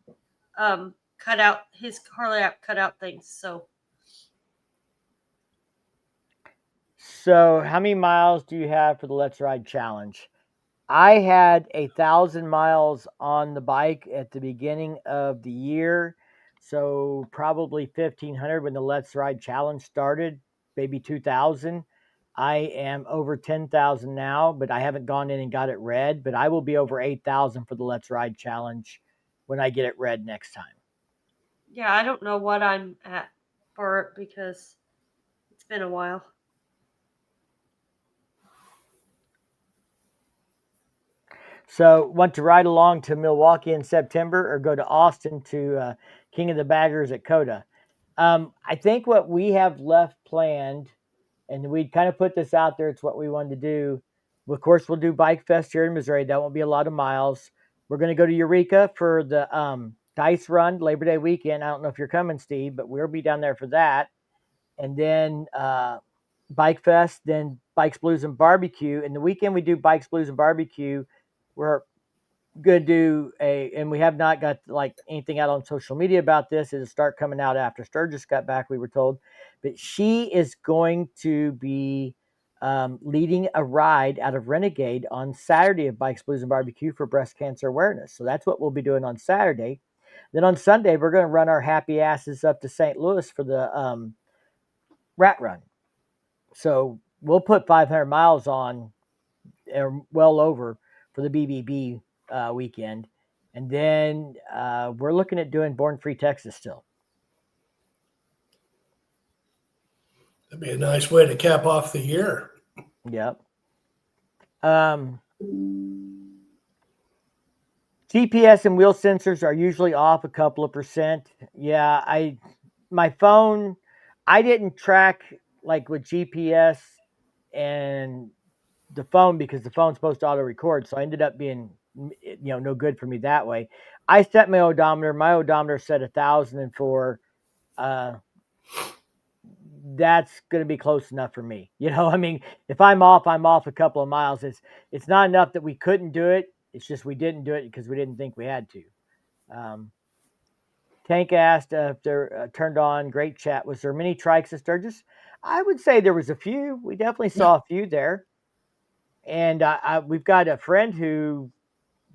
cut out things. So how many miles do you have for the Let's Ride Challenge? I had 1,000 miles on the bike at the beginning of the year. So probably 1,500 when the Let's Ride Challenge started, maybe 2,000. I am over 10,000 now, but I haven't gone in and got it read. But I will be over 8,000 for the Let's Ride Challenge when I get it read next time. Yeah, I don't know what I'm at for it because it's been a while. So, want to ride along to Milwaukee in September or go to Austin to King of the Baggers at Coda? I think what we have left planned, and we kind of put this out there, it's what we wanted to do. Of course, we'll do Bike Fest here in Missouri. That won't be a lot of miles. We're going to go to Eureka for the Dice Run Labor Day weekend. I don't know if you're coming, Steve, but we'll be down there for that. And then Bike Fest, then Bikes, Blues, and Barbecue. And the weekend we do Bikes, Blues, and Barbecue, we're going to do and we have not got like anything out on social media about this. It'll start coming out after Sturgis got back, we were told. But she is going to be leading a ride out of Renegade on Saturday of Bikes, Blues, and Barbecue for breast cancer awareness. So that's what we'll be doing on Saturday. Then on Sunday, we're going to run our happy asses up to St. Louis for the Rat Run. So we'll put 500 miles on, or well over, for the BBB weekend. And then we're looking at doing Born Free Texas still. That'd be a nice way to cap off the year. Yep. GPS and wheel sensors are usually off a couple of percent. Yeah, my phone, I didn't track like with GPS and the phone because the phone's supposed to auto record. So I ended up being, no good for me that way. I set my odometer. My odometer said 1,004. That's going to be close enough for me. I mean, if I'm off a couple of miles. It's not enough that we couldn't do it. It's just we didn't do it because we didn't think we had to. Tank asked if they're turned on. Great chat. Was there many trikes at Sturgis? I would say there was a few. We definitely saw a few there. And we've got a friend who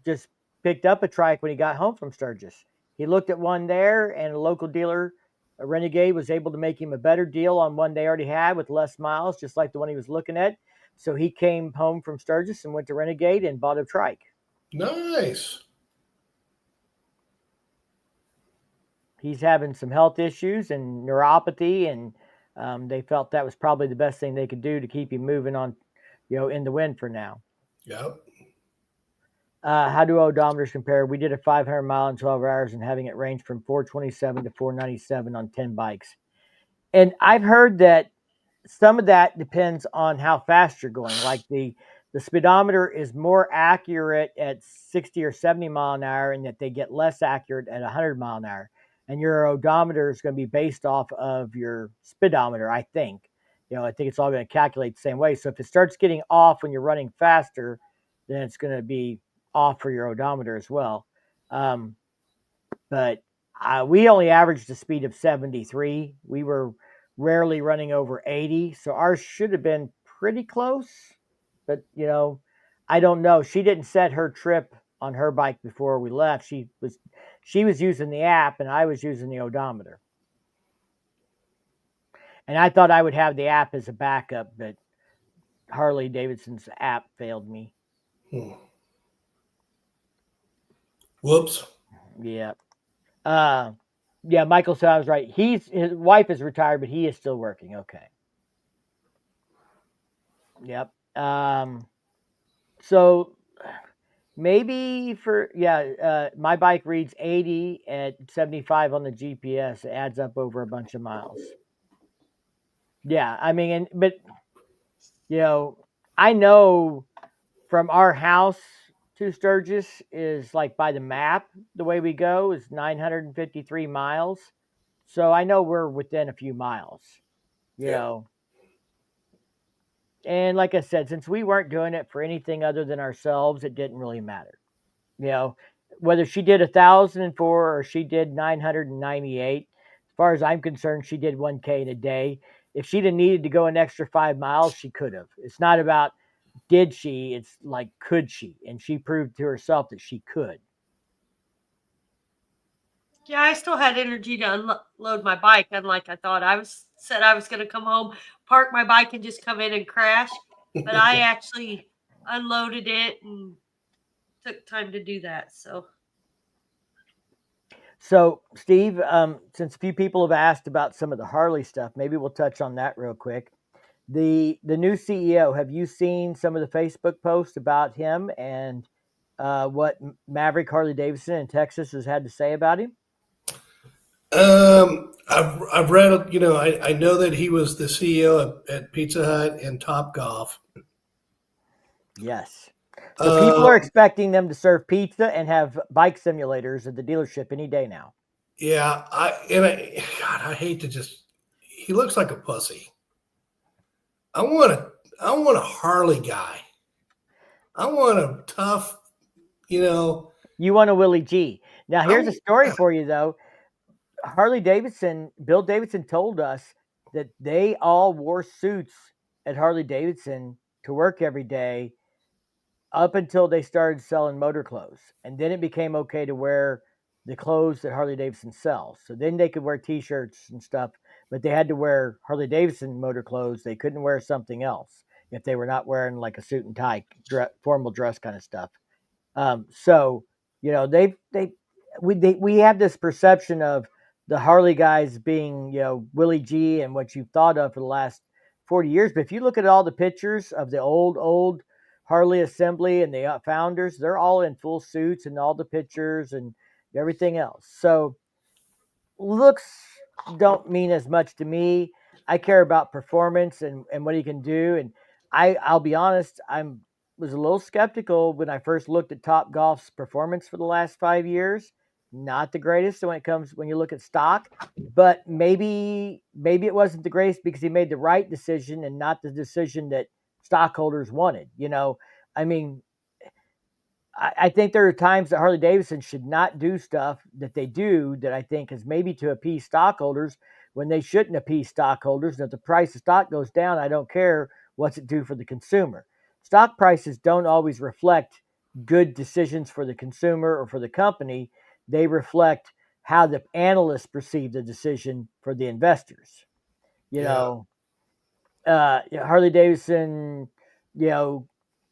just picked up a trike when he got home from Sturgis. He looked at one there, and a local dealer, a Renegade, was able to make him a better deal on one they already had with less miles, just like the one he was looking at. So he came home from Sturgis and went to Renegade and bought a trike. Nice. he's having some health issues and neuropathy, and they felt that was probably the best thing they could do to keep him moving on, in the wind for now. Yep. How do odometers compare? We did a 500 mile in 12 hours and having it range from 427 to 497 on 10 bikes. And I've heard that some of that depends on how fast you're going. Like the speedometer is more accurate at 60 or 70 mile an hour, and that they get less accurate at 100 mile an hour. And your odometer is going to be based off of your speedometer, I think. I think it's all going to calculate the same way. So if it starts getting off when you're running faster, then it's going to be off for your odometer as well. But we only averaged a speed of 73. We were rarely running over 80. So ours should have been pretty close. But, I don't know. She didn't set her trip on her bike before we left. She was using the app and I was using the odometer. And I thought I would have the app as a backup, but Harley Davidson's app failed me. Whoops. Yeah. Yeah, Michael said I was right. His wife is retired, but he is still working. Okay. Yep. So maybe my bike reads 80 at 75 on the GPS. It adds up over a bunch of miles. Yeah, I mean, but I know from our house to Sturgis is like by the map, the way we go is 953 miles. So I know we're within a few miles, you know. And like I said, since we weren't doing it for anything other than ourselves, it didn't really matter. Whether she did 1,004 or she did 998, as far as I'm concerned, she did 1K in a day. If she'd have needed to go an extra 5 miles, she could have. It's not about did she, it's like could she? And she proved to herself that she could. Yeah, I still had energy to unload my bike, unlike I thought. Said I was going to come home, park my bike, and just come in and crash. But I actually unloaded it and took time to do that. So, Steve, since a few people have asked about some of the Harley stuff, maybe we'll touch on that real quick. The new CEO, have you seen some of the Facebook posts about him and what Maverick Harley Davidson in Texas has had to say about him? I've read, I know that he was the CEO at Pizza Hut and Top Golf. Yes. So people are expecting them to serve pizza and have bike simulators at the dealership any day now. Yeah, I hate to he looks like a pussy. I want a Harley guy. I want a tough, You want a Willie G. Now, here's a story for you, though. Bill Davidson told us that they all wore suits at Harley Davidson to work every day up until they started selling motor clothes. And then it became okay to wear the clothes that Harley Davidson sells. So then they could wear t-shirts and stuff, but they had to wear Harley Davidson motor clothes. They couldn't wear something else if they were not wearing like a suit and tie, formal dress kind of stuff. So, we have this perception of the Harley guys being, Willie G and what you've thought of for the last 40 years. But if you look at all the pictures of the old Harley assembly and the founders, they're all in full suits and all the pictures and everything else. So looks don't mean as much to me. I care about performance and what he can do. And I'll be honest, was a little skeptical when I first looked at Top Golf's performance for the last 5 years. Not the greatest when you look at stock, but maybe it wasn't the greatest because he made the right decision and not the decision that stockholders wanted. I mean, I think there are times that Harley Davidson should not do stuff that they do that I think is maybe to appease stockholders when they shouldn't appease stockholders. And if the price of stock goes down, I don't care what's it do for the consumer. Stock prices don't always reflect good decisions for the consumer or for the company. They reflect how the analysts perceive the decision for the investors. Harley Davidson,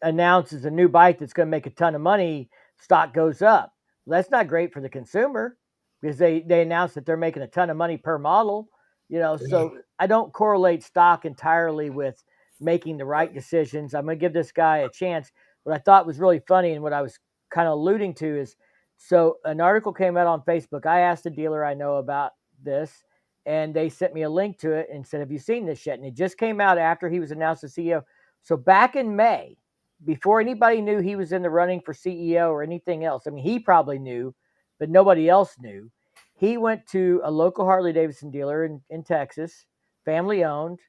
announces a new bike that's going to make a ton of money, stock goes up. Well, that's not great for the consumer because they announced that they're making a ton of money per model. Yeah. So I don't correlate stock entirely with making the right decisions. I'm going to give this guy a chance. What I thought was really funny and what I was kind of alluding to is, so an article came out on Facebook. I asked a dealer I know about this, and they sent me a link to it and said, "Have you seen this yet?" And it just came out after he was announced as CEO. So back in May, before anybody knew he was in the running for CEO or anything else, I mean, he probably knew, but nobody else knew. He went to a local Harley Davidson dealer in Texas, family owned,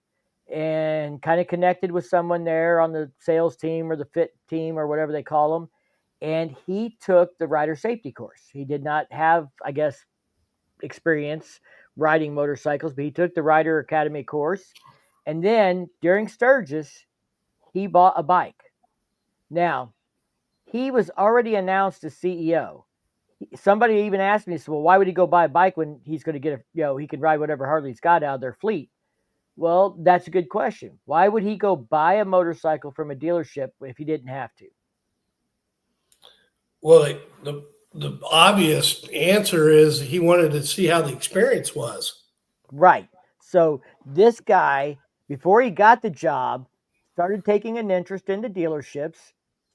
and kind of connected with someone there on the sales team or the fit team or whatever they call them. And he took the rider safety course. He did not have, I guess, experience riding motorcycles, but he took the Rider Academy course. And then during Sturgis, he bought a bike. Now, he was already announced as CEO. Somebody even asked me, so, well, why would he go buy a bike when he's going to get he can ride whatever Harley's got out of their fleet? Well, that's a good question. Why would he go buy a motorcycle from a dealership if he didn't have to? Well, the obvious answer is he wanted to see how the experience was. Right. So this guy, before he got the job, started taking an interest in the dealerships,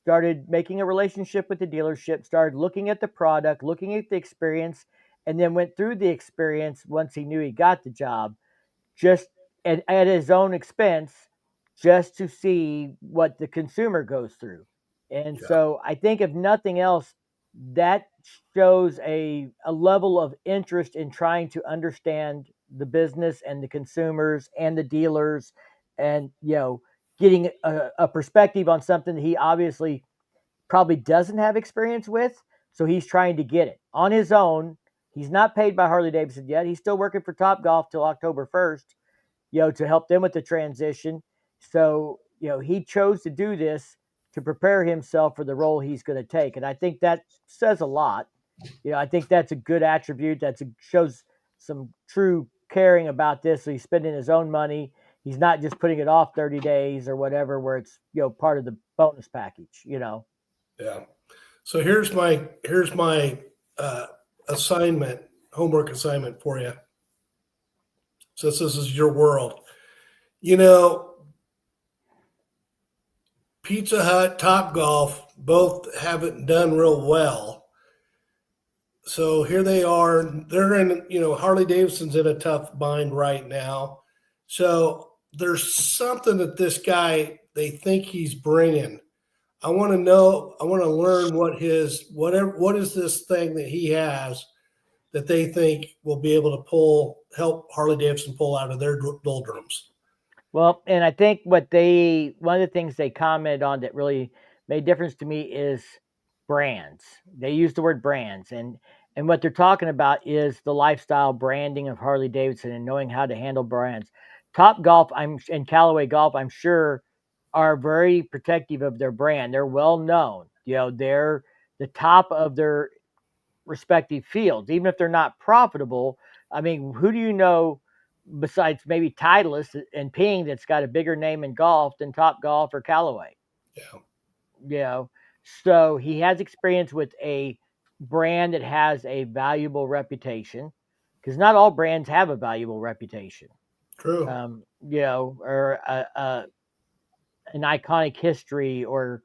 started making a relationship with the dealership, started looking at the product, looking at the experience, and then went through the experience once he knew he got the job, just at his own expense, just to see what the consumer goes through. And Yeah. so I think if nothing else, that shows a level of interest in trying to understand the business and the consumers and the dealers, and getting a perspective on something that he obviously probably doesn't have experience with. So he's trying to get it on his own. He's not paid by Harley Davidson yet. He's still working for Top Golf till October 1st, to help them with the transition. So, he chose to do this to prepare himself for the role he's going to take. And I think that says a lot. I think that's a good attribute. Shows some true caring about this. So he's spending his own money. He's not just putting it off 30 days or whatever, where it's, part of the bonus package. Yeah. So here's my assignment, homework assignment for you. Since this is your world, Pizza Hut, Top Golf, both haven't done real well. So here they are. They're in, Harley Davidson's in a tough bind right now. So there's something that this guy, they think he's bringing. I want to know, I want to learn what is this thing that he has that they think will be able to help Harley Davidson pull out of their doldrums. Well, and I think one of the things they commented on that really made difference to me is brands. They use the word brands, and what they're talking about is the lifestyle branding of Harley Davidson and knowing how to handle brands. Top Golf, and Callaway Golf, I'm sure, are very protective of their brand. They're well known. They're the top of their respective fields, even if they're not profitable. I mean, who do you know besides maybe Titleist and Ping that's got a bigger name in golf than Top Golf or Callaway? Yeah. So he has experience with a brand that has a valuable reputation, because not all brands have a valuable reputation. True. Or an iconic history, or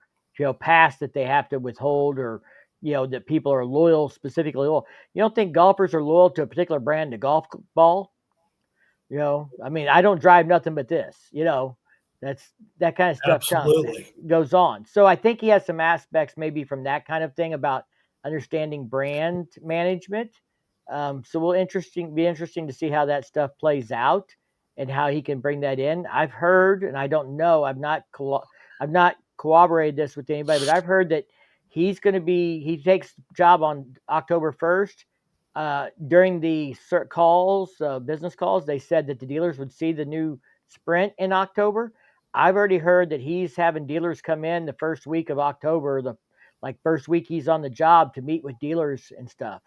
past that they have to withhold, or that people are specifically loyal. You don't think golfers are loyal to a particular brand of golf ball? I mean, I don't drive nothing but this. That's that kind of stuff. Absolutely goes on. So I think he has some aspects maybe from that kind of thing about understanding brand management. So be interesting to see how that stuff plays out and how he can bring that in. I've heard, and I don't know, I've not corroborated this with anybody, but I've heard that he takes the job on October 1st. During the business calls, they said that the dealers would see the new Sprint in October. I've already heard that he's having dealers come in the first week of October, first week he's on the job, to meet with dealers and stuff.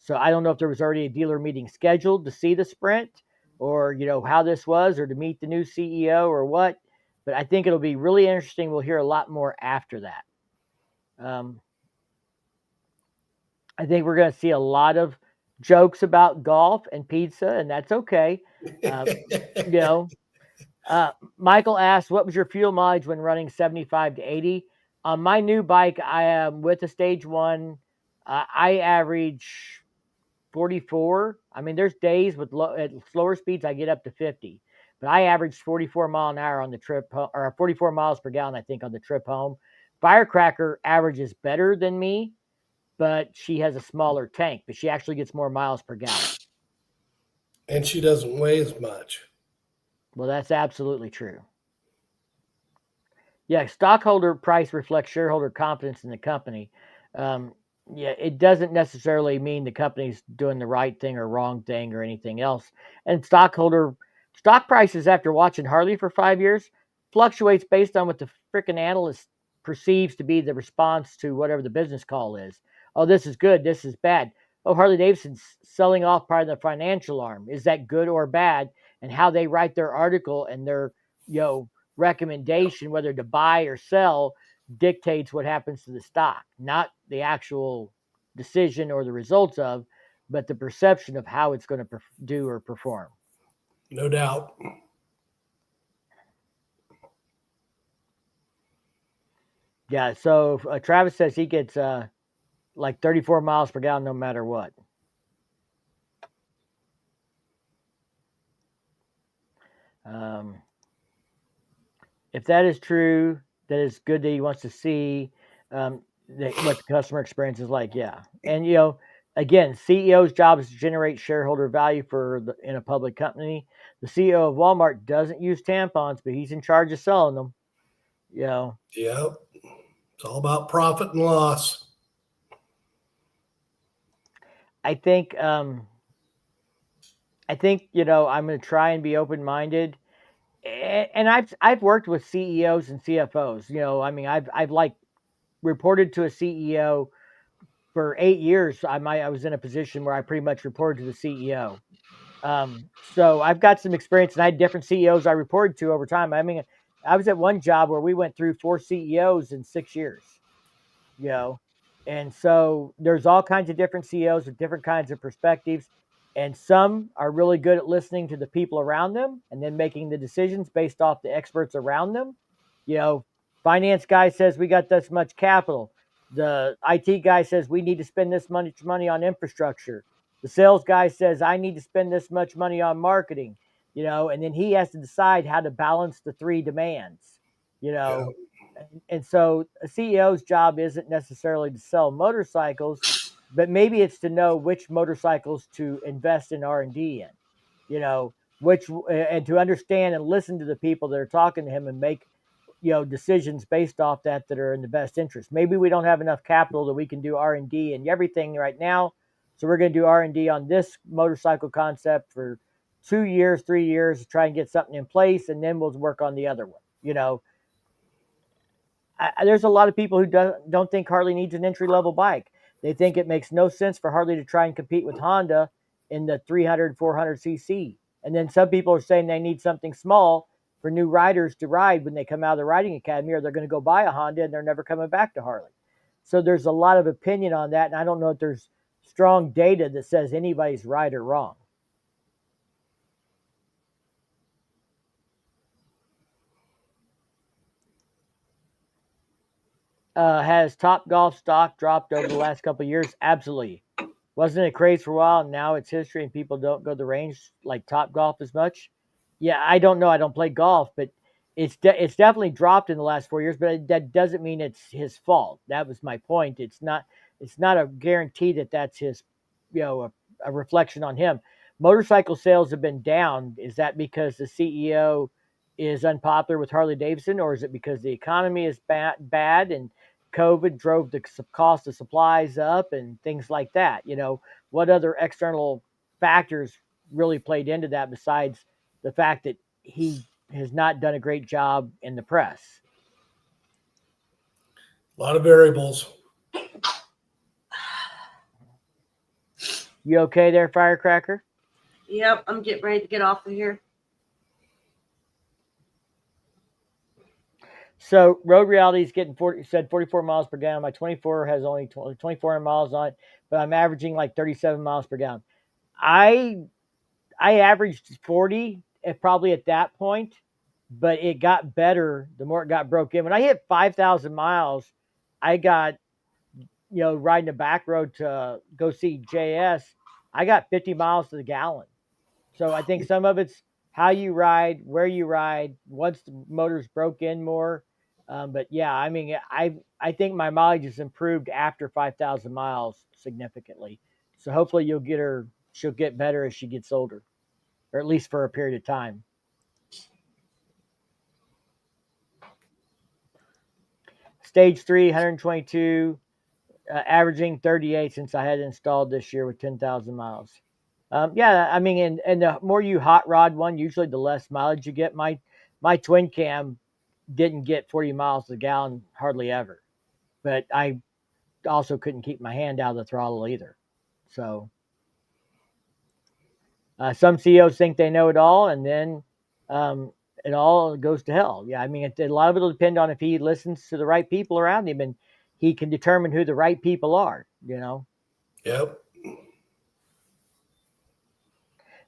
So I don't know if there was already a dealer meeting scheduled to see the Sprint, or how this was, or to meet the new CEO or what. But I think it'll be really interesting. We'll hear a lot more after that. I think we're going to see a lot of jokes about golf and pizza, and that's okay. You know, Michael asked, "What was your fuel mileage when running 75 to 80?" On my new bike, I am with a stage one. I average 44. I mean, there's days with at slower speeds I get up to 50, but I averaged 44 mile an hour on the trip, or 44 miles per gallon, I think, on the trip home. Firecracker averages better than me, but she has a smaller tank, but she actually gets more miles per gallon. And she doesn't weigh as much. Well, that's absolutely true. Yeah, stockholder price reflects shareholder confidence in the company. Um, yeah, it doesn't necessarily mean the company's doing the right thing or wrong thing or anything else. And stock prices after watching Harley for 5 years fluctuates based on what the freaking analyst perceives to be the response to whatever the business call is. Oh, this is good. This is bad. Oh, Harley Davidson's selling off part of the financial arm. Is that good or bad? And how they write their article and their, you know, recommendation whether to buy or sell dictates what happens to the stock, not the actual decision or the results of, but the perception of how it's going to do or perform. No doubt. Yeah, so Travis says he gets like 34 miles per gallon no matter what. If that is true, that is good that he wants to see what the customer experience is like. Yeah. And, you know, again, CEO's job is to generate shareholder value in a public company. The CEO of Walmart doesn't use tampons, but he's in charge of selling them. You know. Yep. It's all about profit and loss. I think, you know, I'm going to try and be open-minded. And I've worked with CEOs and CFOs. You know, I mean, I've like reported to a CEO for 8 years. I was in a position where I pretty much reported to the CEO. So I've got some experience, and I had different CEOs I reported to over time. I mean, I was at one job where we went through 4 CEOs in 6 years. You know, and so there's all kinds of different CEOs with different kinds of perspectives, and some are really good at listening to the people around them and then making the decisions based off the experts around them. You know, finance guy says we got this much capital. The IT guy says we need to spend this much money on infrastructure. The sales guy says I need to spend this much money on marketing. You know, and then he has to decide how to balance the three demands. You know, and so a CEO's job isn't necessarily to sell motorcycles, but maybe it's to know which motorcycles to invest in R&D in, you know, and to understand and listen to the people that are talking to him and make, you know, decisions based off that are in the best interest. Maybe we don't have enough capital that we can do R&D and everything right now. So we're going to do R&D on this motorcycle concept for 2 years, 3 years to try and get something in place. And then we'll work on the other one, you know. There's a lot of people who don't think Harley needs an entry-level bike. They think it makes no sense for Harley to try and compete with Honda in the 300, 400 cc. And then some people are saying they need something small for new riders to ride when they come out of the riding academy, or they're going to go buy a Honda and they're never coming back to Harley. So there's a lot of opinion on that, and I don't know if there's strong data that says anybody's right or wrong. Has Top Golf stock dropped over the last couple of years? Absolutely. Wasn't it crazy for a while? And now it's history, and people don't go to the range like Top Golf as much. Yeah, I don't know. I don't play golf, but it's definitely dropped in the last 4 years. But that doesn't mean it's his fault. That was my point. It's not a guarantee that that's his, you know, a reflection on him. Motorcycle sales have been down. Is that because the CEO is unpopular with Harley Davidson, or is it because the economy is bad and COVID drove the cost of supplies up and things like that? You know, what other external factors really played into that besides the fact that he has not done a great job in the press? A lot of variables. You okay there, Firecracker? Yep, I'm getting ready to get off of here. So Road Reality is getting 44 miles per gallon. My 24 has only 2,400 miles on it, but I'm averaging like 37 miles per gallon. I averaged 40 probably at that point, but it got better the more it got broke in. When I hit 5,000 miles, I got, riding a back road to go see JS, I got 50 miles to the gallon. So I think some of it's how you ride, where you ride, once the motor's broke in more. But yeah, I mean, I think my mileage has improved after 5,000 miles significantly. So hopefully she'll get better as she gets older, or at least for a period of time. Stage 3, 122, averaging 38 since I had it installed this year with 10,000 miles. Yeah, I mean, and the more you hot rod one, usually the less mileage you get. My twin cam didn't get 40 miles to the gallon hardly ever, but I also couldn't keep my hand out of the throttle either. So some CEOs think they know it all, and then it all goes to hell. Yeah, I mean, a lot of it will depend on if he listens to the right people around him, and he can determine who the right people are. Yep.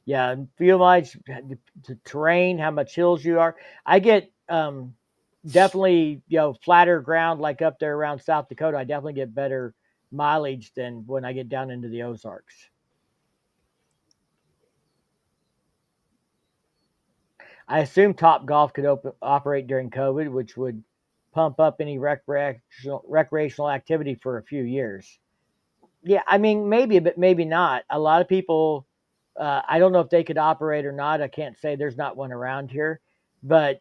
Yeah, fuel mileage, the terrain, how much hills you are. I get definitely, flatter ground like up there around South Dakota. I definitely get better mileage than when I get down into the Ozarks. I assume Top Golf could operate during COVID, which would pump up any recreational activity for a few years. Yeah, I mean, maybe, but maybe not. A lot of people, I don't know if they could operate or not. I can't say, there's not one around here, but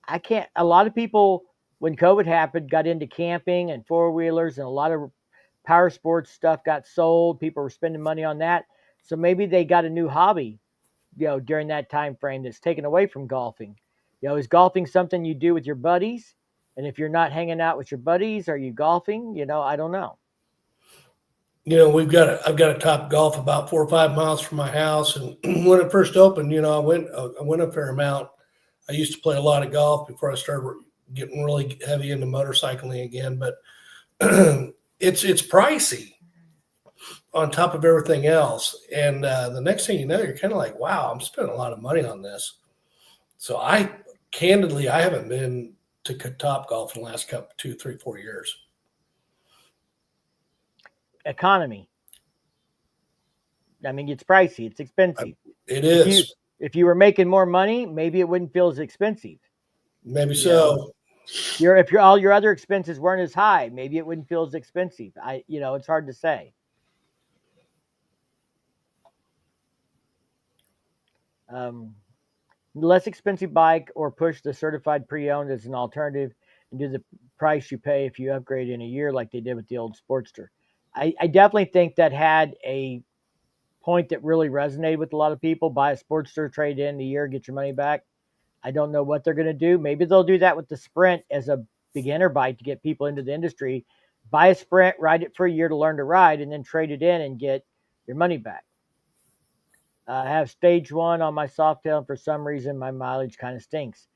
I can't. A lot of people, when COVID happened, got into camping and four wheelers, and a lot of power sports stuff got sold. People were spending money on that, so maybe they got a new hobby, during that time frame that's taken away from golfing. Is golfing something you do with your buddies? And if you're not hanging out with your buddies, are you golfing? I don't know. I've got a Top Golf about 4 or 5 miles from my house, and when it first opened, I went a fair amount. I used to play a lot of golf before I started getting really heavy into motorcycling again, but it's pricey on top of everything else. And the next thing you know, you're kind of like, wow, I'm spending a lot of money on this. So I haven't been to Top Golf in the last 2, 3, 4 years. Economy. I mean, it's pricey. It's expensive. It is. If you were making more money, maybe it wouldn't feel as expensive. Maybe so. If all your other expenses weren't as high, maybe it wouldn't feel as expensive. It's hard to say. Less expensive bike, or push the certified pre-owned as an alternative and do the price you pay if you upgrade in a year like they did with the old Sportster. I definitely think that had a point that really resonated with a lot of people. Buy a Sportster, trade in a year, get your money back. I don't know what they're going to do. Maybe they'll do that with the Sprint as a beginner bike to get people into the industry. Buy a Sprint, ride it for a year to learn to ride, and then trade it in and get your money back. I have stage 1 on my Softail, and for some reason my mileage kind of stinks.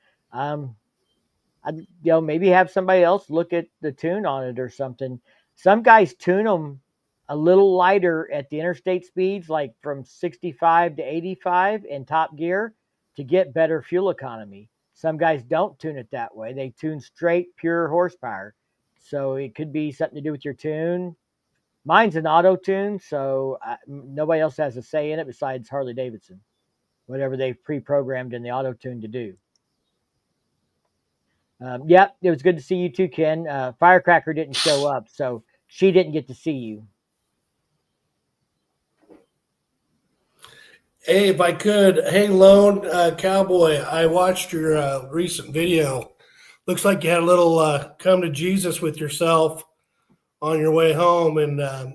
Maybe have somebody else look at the tune on it or something. Some guys tune them a little lighter at the interstate speeds, like from 65 to 85 in top gear, to get better fuel economy. Some guys don't tune it that way. They tune straight pure horsepower. So it could be something to do with your tune. Mine's an auto tune, so nobody else has a say in it besides Harley Davidson, whatever they've pre-programmed in the auto tune to do. Yep, it was good to see you too, Ken. Firecracker didn't show up, so she didn't get to see you. Hey, if I could, hey, Lone Cowboy, I watched your recent video. Looks like you had a little come to Jesus with yourself on your way home, and that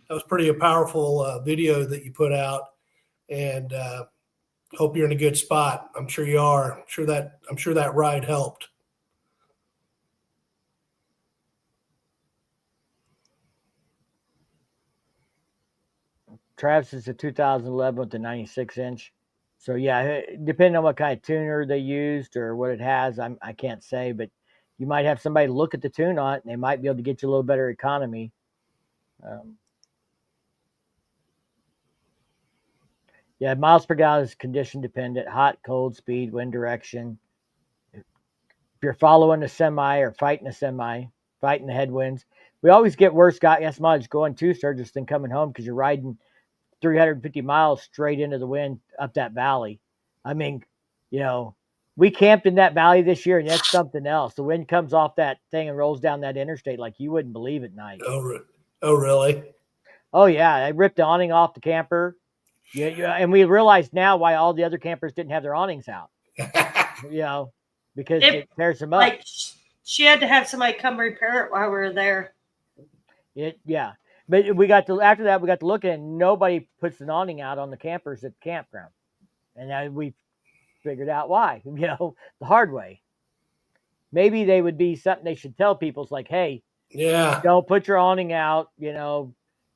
was pretty a powerful video that you put out. And hope you're in a good spot. I'm sure you are. I'm sure that ride helped. Travis is a 2011 with the 96 inch. So yeah, depending on what kind of tuner they used or what it has, I can't say, but you might have somebody look at the tune on it, and they might be able to get you a little better economy. Yeah, miles per gallon is condition dependent: hot, cold, speed, wind direction. If you're following a semi or fighting a semi, fighting the headwinds, we always get worse gas mileage going to Sturgis than coming home because you're riding 350 miles straight into the wind up that valley. I mean, you know, we camped in that valley this year, and that's something else. The wind comes off that thing and rolls down that interstate like you wouldn't believe at night. Oh, really? Oh yeah, I ripped the awning off the camper. Yeah, and we realized now why all the other campers didn't have their awnings out. Because it tears them up. Like she had to have somebody come repair it while we were there. Yeah. But after that, we got to look at it, and nobody puts an awning out on the campers at the campground. And then we figured out why, the hard way. Maybe they would be something they should tell people. It's like, hey, don't put your awning out,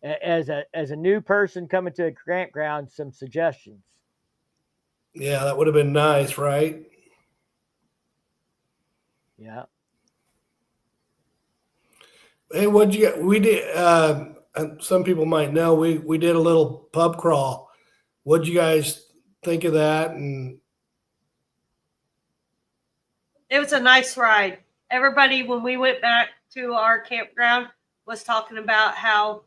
as a new person coming to a campground, some suggestions. Yeah, that would have been nice, right? Yeah. Hey, what'd you get? We did, some people might know, we did a little pub crawl. What'd you guys think of that? And it was a nice ride. Everybody, when we went back to our campground, was talking about how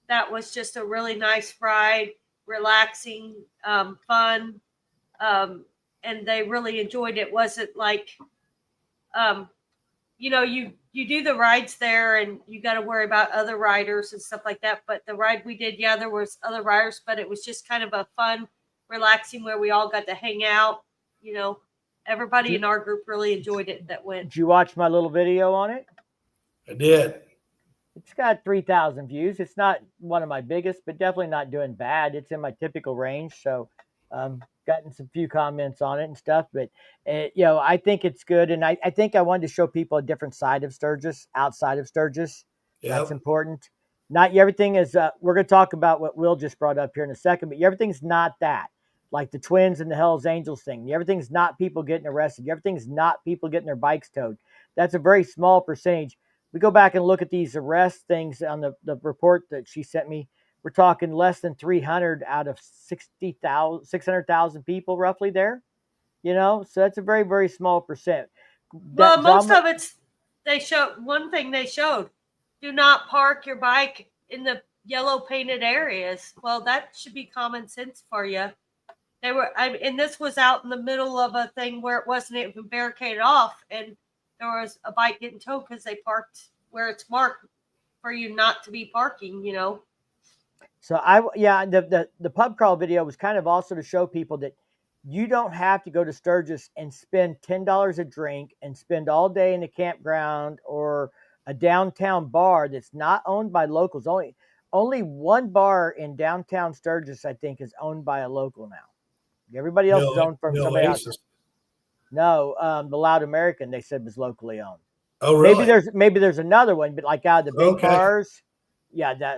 that was just a really nice ride, relaxing, fun, and they really enjoyed it. Wasn't like, you do the rides there, and you got to worry about other riders and stuff like that. But the ride we did, there was other riders, but it was just kind of a fun, relaxing where we all got to hang out. Everybody in our group really enjoyed it that went. Did you watch my little video on it? I did. It's got 3,000 views. It's not one of my biggest, but definitely not doing bad. It's in my typical range. So gotten some few comments on it and stuff, but I think it's good. And I think I wanted to show people a different side of Sturgis outside of Sturgis. Yep. That's important. Not everything is, we're going to talk about what Will just brought up here in a second, but everything's not that. Like the Twins and the Hells Angels thing. Everything's not people getting arrested. Everything's not people getting their bikes towed. That's a very small percentage. We go back and look at these arrest things on the report that she sent me. We're talking less than 300 out of 600,000 people roughly there. So that's a very, very small percent. Well, most of it's, one thing they showed, do not park your bike in the yellow painted areas. Well, that should be common sense for you. And this was out in the middle of a thing where it wasn't even barricaded off, and there was a bike getting towed because they parked where it's marked for you not to be parking, So the pub crawl video was kind of also to show people that you don't have to go to Sturgis and spend $10 a drink and spend all day in a campground or a downtown bar that's not owned by locals. Only one bar in downtown Sturgis, I think, is owned by a local now. Everybody else is owned from somebody else. No, the Loud American, they said, was locally owned. Oh, really? Maybe there's another one, but like out of the big bars,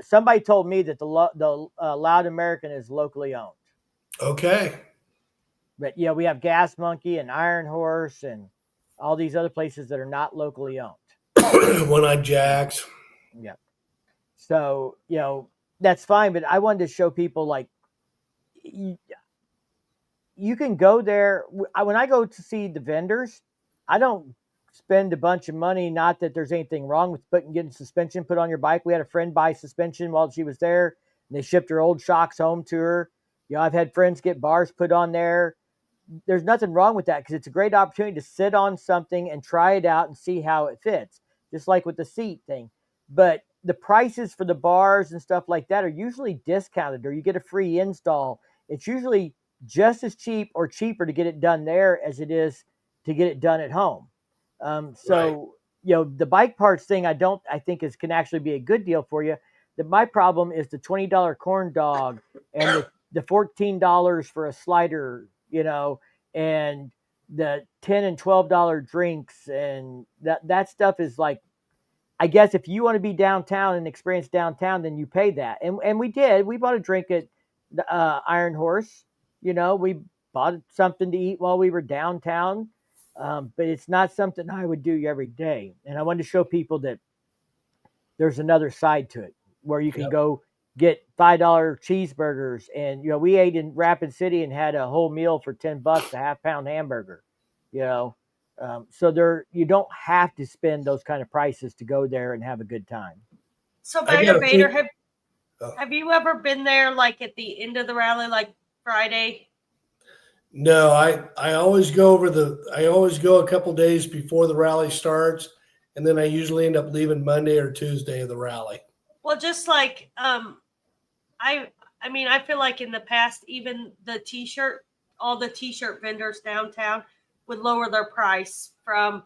somebody told me that the Loud American is locally owned. Okay. But we have Gas Monkey and Iron Horse and all these other places that are not locally owned. One-Eyed Jacks. Yeah. So that's fine, but I wanted to show people like. You can go there. When I go to see the vendors, I don't spend a bunch of money. Not that there's anything wrong with getting suspension put on your bike. We had a friend buy suspension while she was there, and they shipped her old shocks home to her. I've had friends get bars put on there. There's nothing wrong with that because it's a great opportunity to sit on something and try it out and see how it fits, just like with the seat thing. But the prices for the bars and stuff like that are usually discounted, or you get a free install. It's usually just as cheap or cheaper to get it done there as it is to get it done at home. The bike parts thing, I think can actually be a good deal for you. My problem is the $20 corn dog and the $14 for a slider, and the $10 and $12 drinks, and that stuff is like, I guess if you want to be downtown and experience downtown, then you pay that. And we did. We bought a drink at the Iron Horse. We bought something to eat while we were downtown. But it's not something I would do every day. And I wanted to show people that there's another side to it where you can Yep. go get $5 cheeseburgers. And, we ate in Rapid City and had a whole meal for $10, a half-pound hamburger, you know. So you don't have to spend those kind of prices to go there and have a good time. So I Bader gotta Bader, think- have you ever been there like at the end of the rally, like Friday? No, I always go a couple days before the rally starts, and then I usually end up leaving Monday or Tuesday of the rally. Well, just like I mean, I feel like in the past, even all the t-shirt vendors downtown would lower their price from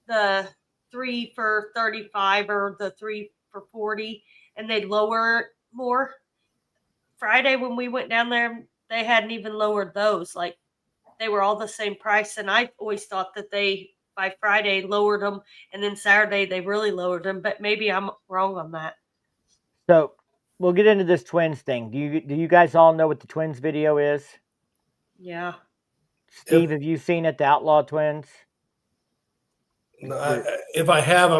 the 3 for 35 or the 3 for 40, and they'd lower it more. Friday when we went down there, they hadn't even lowered those. Like they were all the same price, and I always thought that they by Friday lowered them, and then Saturday they really lowered them. But maybe I'm wrong on that. So we'll get into this Twins thing. Do you guys all know what the Twins video is? Yeah. Steve, have you seen it, the Outlaw Twins? No, if I have,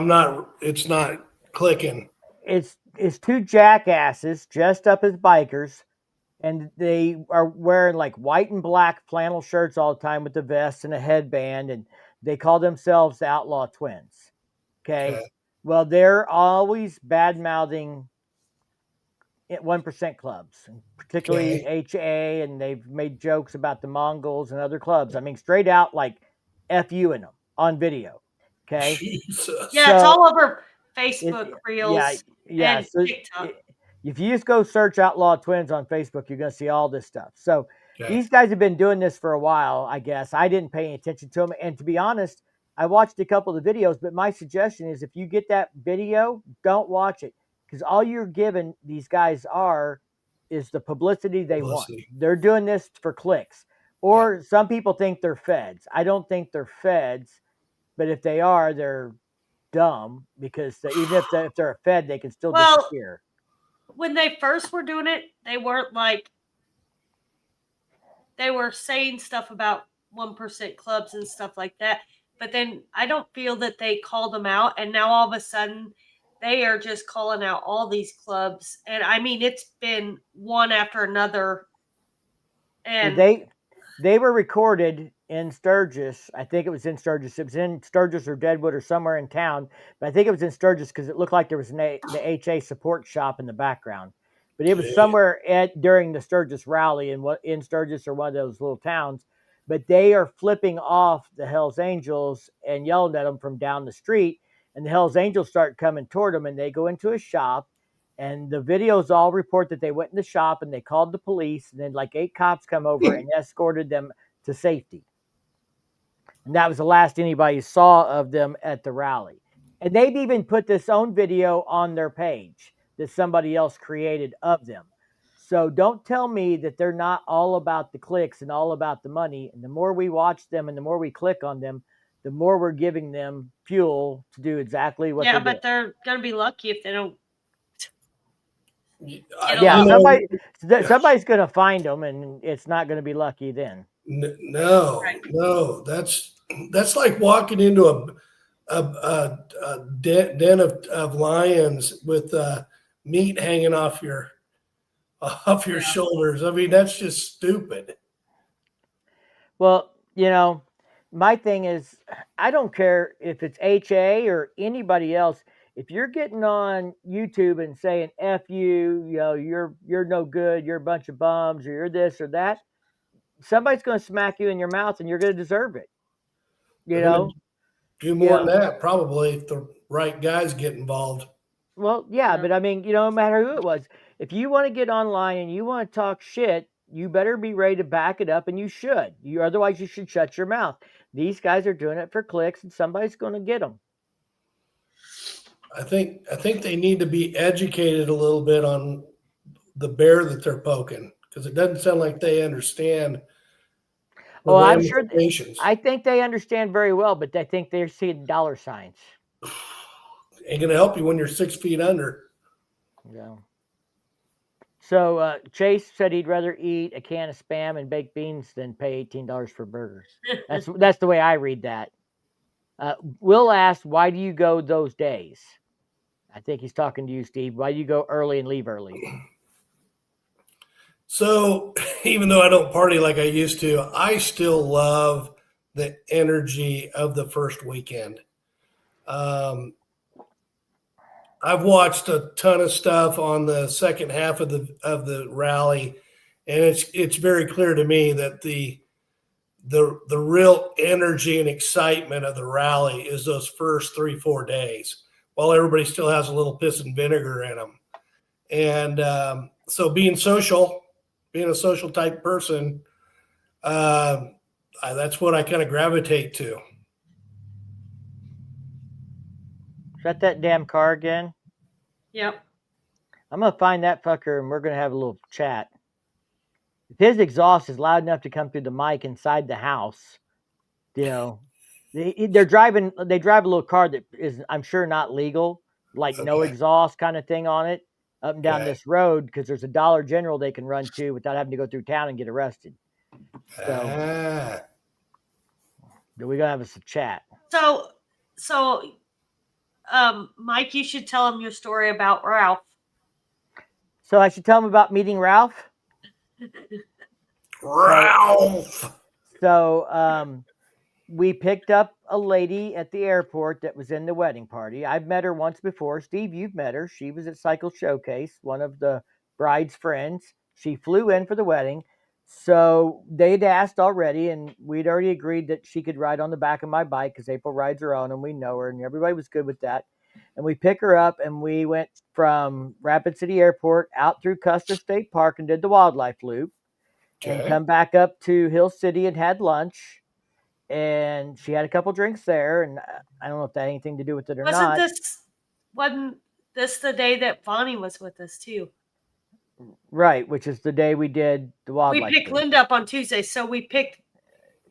it's not clicking. It's two jackasses dressed up as bikers, and they are wearing like white and black flannel shirts all the time with the vest and a headband, and they call themselves the Outlaw Twins. Okay. Well, they're always bad mouthing 1% clubs, particularly HA, and they've made jokes about the Mongols and other clubs. I mean, straight out like F you in them on video. Okay. Jesus. Yeah, it's all over Facebook Reels and So TikTok. if you just go search Outlaw Twins on Facebook, you're going to see all this stuff. So these guys have been doing this for a while, I guess. I didn't pay any attention to them. And to be honest, I watched a couple of the videos, but my suggestion is if you get that video, don't watch it. Because all you're giving these guys is the publicity they want. They're doing this for clicks. Or some people think they're feds. I don't think they're feds, but if they are, they're dumb because even if they're a fed, they can still disappear. When they first were doing it, they weren't like, they were saying stuff about 1% clubs and stuff like that. But then I don't feel that they called them out. And now all of a sudden they are just calling out all these clubs. And I mean, it's been one after another. And they were recorded in Sturgis. I think it was in Sturgis. It was in Sturgis or Deadwood or somewhere in town. But I think it was in Sturgis because it looked like there was the HA support shop in the background. But it was somewhere during the Sturgis rally in Sturgis or one of those little towns. But they are flipping off the Hells Angels and yelling at them from down the street. And the Hells Angels start coming toward them, and they go into a shop. And the videos all report that they went in the shop and they called the police. And then like 8 cops come over and escorted them to safety. And that was the last anybody saw of them at the rally. And they've even put this own video on their page that somebody else created of them. So don't tell me that they're not all about the clicks and all about the money. And the more we watch them and the more we click on them, the more we're giving them fuel to do exactly what they're doing. Yeah, but they're going to be lucky if they don't. Somebody's going to find them, and it's not going to be lucky then. No, that's like walking into a den of lions with meat hanging off your shoulders. I mean, that's just stupid. Well, my thing is, I don't care if it's HA or anybody else. If you're getting on YouTube and saying "F you," you're no good, you're a bunch of bums, or you're this or that, somebody's going to smack you in your mouth, and you're going to deserve it. Do more than that, probably, if the right guys get involved. Well, yeah, but I mean, no matter who it was, if you want to get online and you want to talk shit, you better be ready to back it up, and you should. Otherwise, you should shut your mouth. These guys are doing it for clicks, and somebody's going to get them. I think they need to be educated a little bit on the bear that they're poking, because it doesn't sound like they understand. I'm sure. I think they understand very well, but I think they're seeing dollar signs. Ain't gonna help you when you're 6 feet under. Yeah. So Chase said he'd rather eat a can of Spam and baked beans than pay $18 for a burger. That's the way I read that. Will asked, "Why do you go those days?" I think he's talking to you, Steve. Why do you go early and leave early? So even though I don't party like I used to, I still love the energy of the first weekend. I've watched a ton of stuff on the second half of the rally, and it's very clear to me that the real energy and excitement of the rally is those first 3-4 days, while everybody still has a little piss and vinegar in them. And so being a social type person, that's what I kind of gravitate to. Is that damn car again? Yep. I'm going to find that fucker and we're going to have a little chat. If his exhaust is loud enough to come through the mic inside the house, you know, they drive a little car that is, I'm sure, not legal, like no exhaust kind of thing on it, up and down this road, because there's a Dollar General they can run to without having to go through town and get arrested. So we're gonna have some chat. So, Mike, you should tell him your story about Ralph. So I should tell him about meeting Ralph. Ralph. So we picked up a lady at the airport that was in the wedding party. I've met her once before. Steve, you've met her. She was at Cycle Showcase, one of the bride's friends. She flew in for the wedding. So they'd asked already, and we'd already agreed that she could ride on the back of my bike because April rides her own, and we know her, and everybody was good with that. And we pick her up, and we went from Rapid City Airport out through Custer State Park and did the wildlife loop, and come back up to Hill City and had lunch. And she had a couple drinks there, and I don't know if that had anything to do with it or not. Wasn't this the day that Bonnie was with us too? Right, which is the day we did the wildlife. We picked Linda up on Tuesday, so we picked.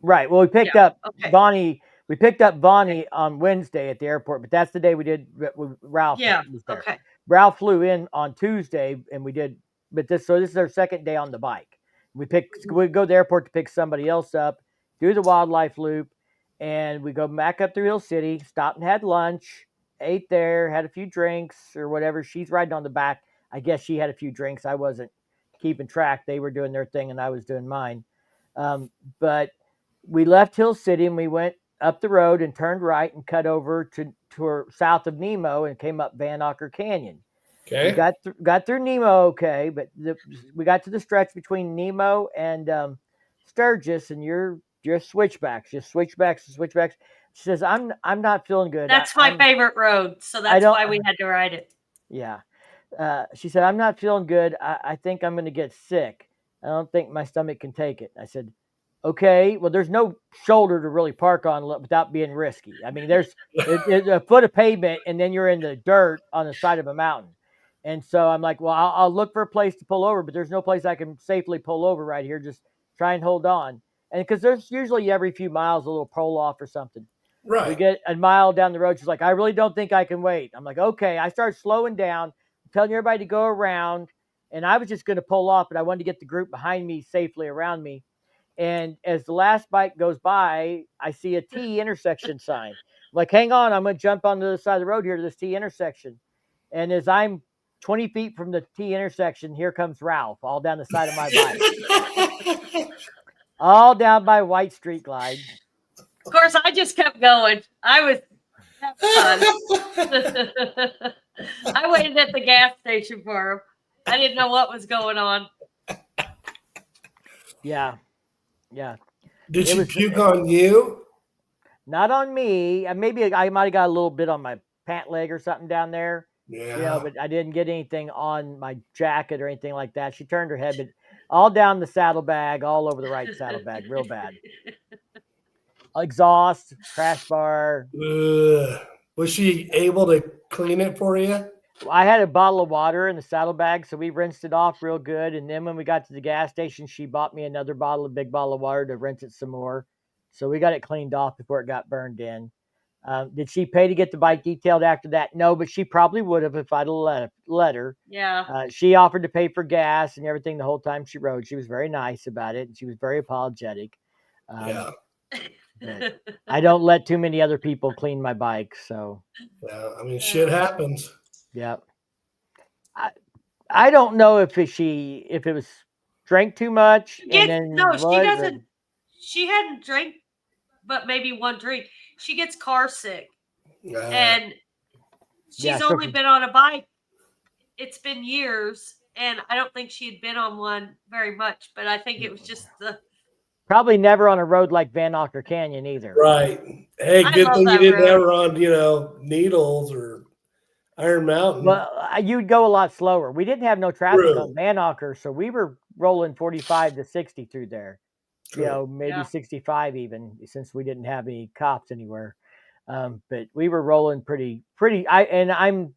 Right. Well, we picked up Bonnie. We picked up Bonnie on Wednesday at the airport, but that's the day we did Ralph. Yeah. Was there. Okay. Ralph flew in on Tuesday, and we did. But this is our second day on the bike. We go to the airport to pick somebody else up, do the wildlife loop, and we go back up through Hill City, stopped and had lunch, ate there, had a few drinks or whatever. She's riding on the back. I guess she had a few drinks. I wasn't keeping track. They were doing their thing and I was doing mine. But we left Hill City and we went up the road and turned right and cut over to south of Nemo and came up Van Auker Canyon. Okay. We got through Nemo okay, but we got to the stretch between Nemo and Sturgis, and you're switchbacks. She says, I'm not feeling good. That's my favorite road, so that's why we had to ride it. Yeah. She said, I'm not feeling good. I think I'm going to get sick. I don't think my stomach can take it. I said, okay, well, there's no shoulder to really park on without being risky. I mean, there's a foot of pavement, and then you're in the dirt on the side of a mountain. And so I'm like, well, I'll look for a place to pull over, but there's no place I can safely pull over right here. Just try and hold on. And because there's usually every few miles a little pull off or something. Right. We get a mile down the road. She's like, I really don't think I can wait. I'm like, okay. I start slowing down, telling everybody to go around. And I was just going to pull off, but I wanted to get the group behind me safely around me. And as the last bike goes by, I see a T intersection sign. I'm like, hang on, I'm going to jump onto the side of the road here to this T intersection. And as I'm 20 feet from the T intersection, here comes Ralph, all down the side of my bike. All down by White Street Glide. Of course, I just kept going. I was having fun. I waited at the gas station for him. I didn't know what was going on. Yeah. Did she puke on you? Not on me. Maybe I might have got a little bit on my pant leg or something down there. Yeah. But I didn't get anything on my jacket or anything like that. She turned her head, but all down the saddlebag, all over the right saddlebag, real bad. Exhaust, crash bar. Was she able to clean it for you? I had a bottle of water in the saddlebag, so we rinsed it off real good. And then when we got to the gas station, she bought me another big bottle of water to rinse it some more. So we got it cleaned off before it got burned in. Did she pay to get the bike detailed after that? No, but she probably would have if I'd let her. Yeah. She offered to pay for gas and everything the whole time she rode. She was very nice about it, and she was very apologetic. Yeah. But I don't let too many other people clean my bike, so Yeah. I mean, shit happens. yeah. I don't know if it was drank too much and then she what. doesn't. She hadn't drank, but maybe one drink. She gets car sick, and she's so only been on a bike. It's been years, and I don't think she had been on one very much. But I think it was just probably never on a road like Van Ocker Canyon either. Right. Hey, I good love thing you that didn't road. ever on, Needles or Iron Mountain. Well, you'd go a lot slower. We didn't have no traffic True. on Van Ocker, so we were rolling 45 to 60 through there. True. Maybe 65 even, since we didn't have any cops anywhere. But we were rolling pretty. I'm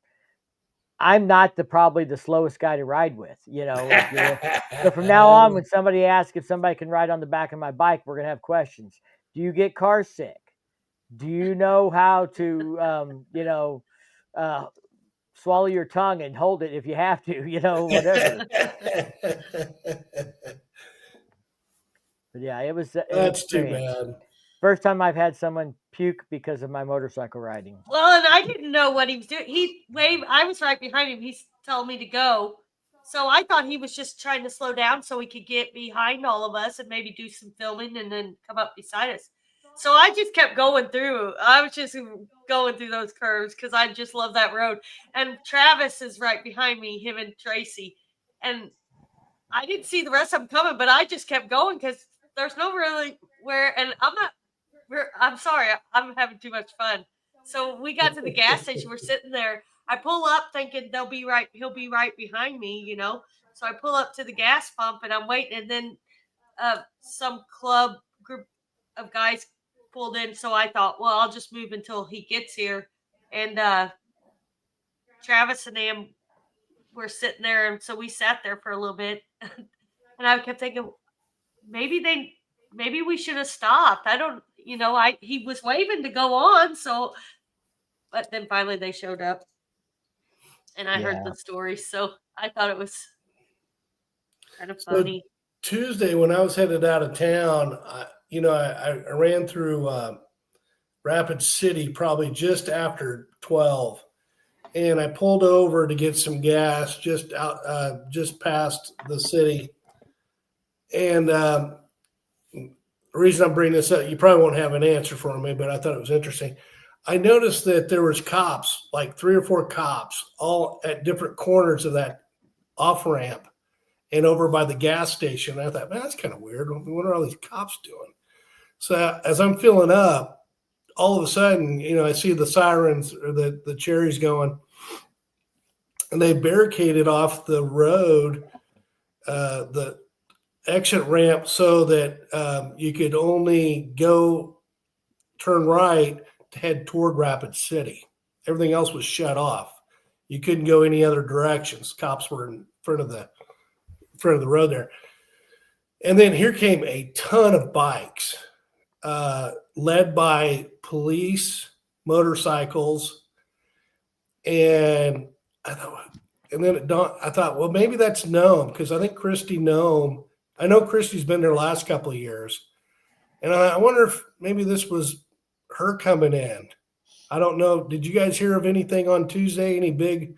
not probably the slowest guy to ride with, So from now on, when somebody asks if somebody can ride on the back of my bike, we're gonna have questions. Do you get car sick? Do you know how to, swallow your tongue and hold it if you have to, whatever. But yeah, it was an That's too experience. bad. First time I've had someone puke because of my motorcycle riding. Well, and I didn't know what he was doing. He waved. I was right behind him. He's telling me to go. So I thought he was just trying to slow down so he could get behind all of us and maybe do some filming and then come up beside us. So I just kept going through. I was just going through those curves because I just love that road. And Travis is right behind me, him and Tracy. And I didn't see the rest of them coming, but I just kept going because there's no really where. And I'm sorry, I'm having too much fun. So we got to the gas station. We're sitting there. I pull up thinking he'll be right behind me. So I pull up to the gas pump and I'm waiting. And then some club group of guys pulled in. So I thought, well, I'll just move until he gets here. And Travis and them were sitting there. And so we sat there for a little bit. And I kept thinking, maybe we should have stopped. I don't, he was waving to go on. So, but then finally they showed up and I heard the story. So I thought it was kind of funny. So Tuesday, when I was headed out of town, I ran through Rapid City probably just after 12. And I pulled over to get some gas just past the city. And the reason I'm bringing this up, you probably won't have an answer for me, but I thought it was interesting. I noticed that there was cops, like 3 or 4 cops, all at different corners of that off ramp and over by the gas station. And I thought, man, that's kind of weird. What are all these cops doing? So as I'm filling up, all of a sudden, I see the sirens or the cherries going, and they barricaded off the road, the exit ramp, so that you could only turn right to head toward Rapid City. Everything else was shut off. You couldn't go any other directions. Cops were in front of the road there. And then here came a ton of bikes, led by police, motorcycles, and I thought, well, maybe that's Nome, because I think Christy Nome. I know Christy's been there last couple of years, and I wonder if maybe this was her coming in. I don't know. Did you guys hear of anything on Tuesday? Any big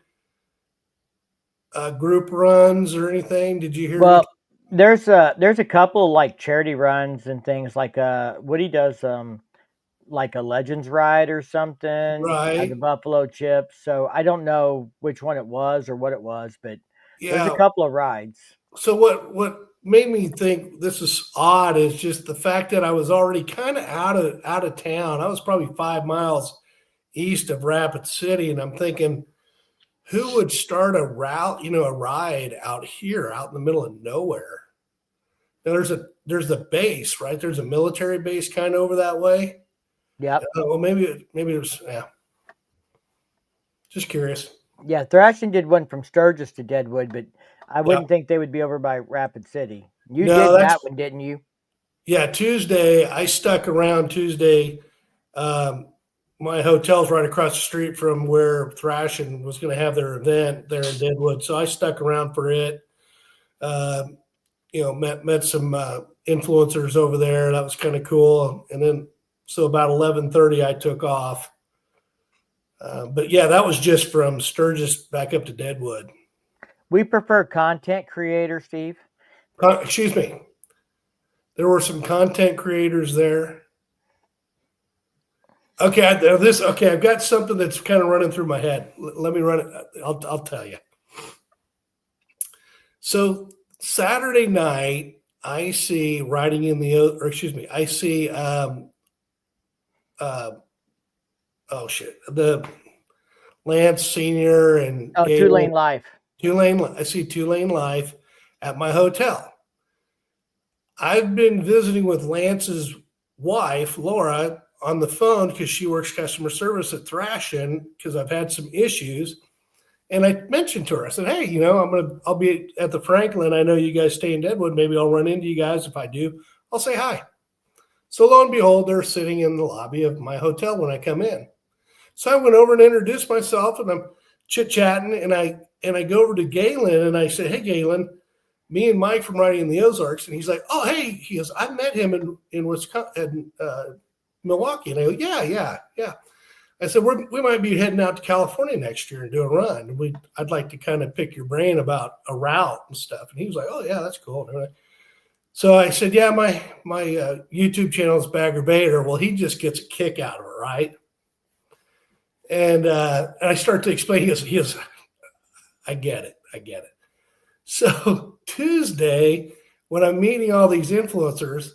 group runs or anything? Did you hear? Well, there's a couple like charity runs and things like Woody does like a Legends ride or something, Right. the Buffalo Chips. So I don't know which one it was or what it was, but there's Yeah. a couple of rides. So what made me think this is odd is just the fact that I was already kind of out of town. I was probably 5 miles east of Rapid City, and I'm thinking, who would start a ride out here, out in the middle of nowhere? Now there's a base, right? There's a military base kind of over that way. Yep. Well, maybe it was, yeah. Just curious. Yeah, Thrashing did one from Sturgis to Deadwood, but I wouldn't think they would be over by Rapid City. You did that one, didn't you? Yeah, Tuesday. I stuck around Tuesday. my hotel's right across the street from where Thrashing was going to have their event there in Deadwood. So I stuck around for it. Met some influencers over there. That was kind of cool. And then, so about 11:30, I took off. But yeah, that was just from Sturgis back up to Deadwood. We prefer content creators, Steve. Excuse me. There were some content creators there. Okay, I've got something that's kind of running through my head. Let me run it. I'll tell you. So Saturday night, I see riding in the, or excuse me, I see the Lance Senior and Two-Lane Life. I see Two-Lane Life at my hotel. I've been visiting with Lance's wife, Laura, on the phone because she works customer service at Thrashing because I've had some issues. And I mentioned to her, I said, hey, I'll be at the Franklin. I know you guys stay in Deadwood. Maybe I'll run into you guys. If I do, I'll say hi. So lo and behold, they're sitting in the lobby of my hotel when I come in. So I went over and introduced myself, and I'm chit-chatting, and I go over to Galen, and I say, hey, Galen, me and Mike from Riding in the Ozarks. And he's like, oh, hey, he goes, I met him in Wisconsin, Milwaukee. And I go, yeah. I said, we might be heading out to California next year and do a run. I'd like to kind of pick your brain about a route and stuff. And he was like, oh, yeah, that's cool. So I said, yeah, my YouTube channel is Bagger Bader. Well, he just gets a kick out of it, right? And I start to explain. He goes, I get it. So Tuesday, when I'm meeting all these influencers,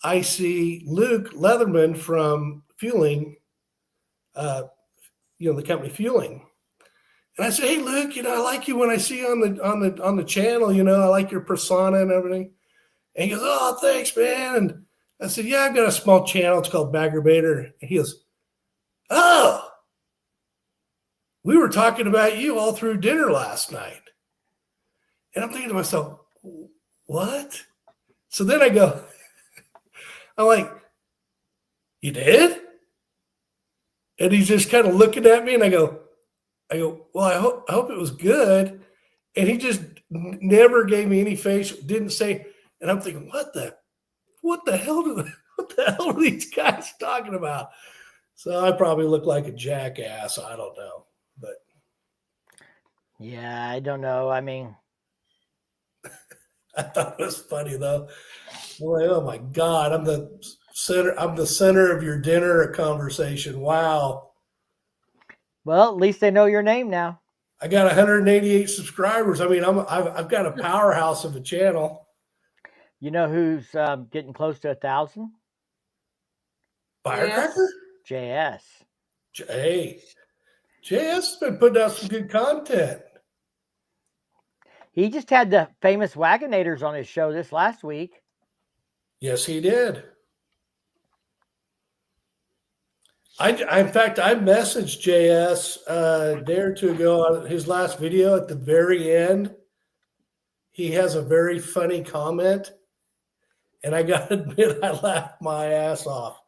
I see Luke Leatherman from Fueling, the company Fueling. And I say, hey, Luke, I like you when I see you on the channel, I like your persona and everything. And he goes, oh, thanks, man. And I said, yeah, I've got a small channel. It's called Bagger Bader. And he goes, oh, we were talking about you all through dinner last night. And I'm thinking to myself, what? So then I'm like, you did? And he's just kind of looking at me, and I go, well, I hope it was good. And he just never gave me any face, didn't say. And I'm thinking, what the hell are these guys talking about? So I probably look like a jackass. I don't know, but yeah, I don't know. I mean, I thought it was funny though. Boy, oh my God, I'm the center of your dinner conversation. Wow. Well, at least they know your name now. I got 188 subscribers. I mean, I've got a powerhouse of a channel. You know who's getting close to 1,000? Firecracker? JS. Hey, JS has been putting out some good content. He just had the famous Wagonators on his show this last week. Yes, he did. In fact, I messaged JS a day or two ago on his last video. At the very end, he has a very funny comment, and I got to admit, I laughed my ass off.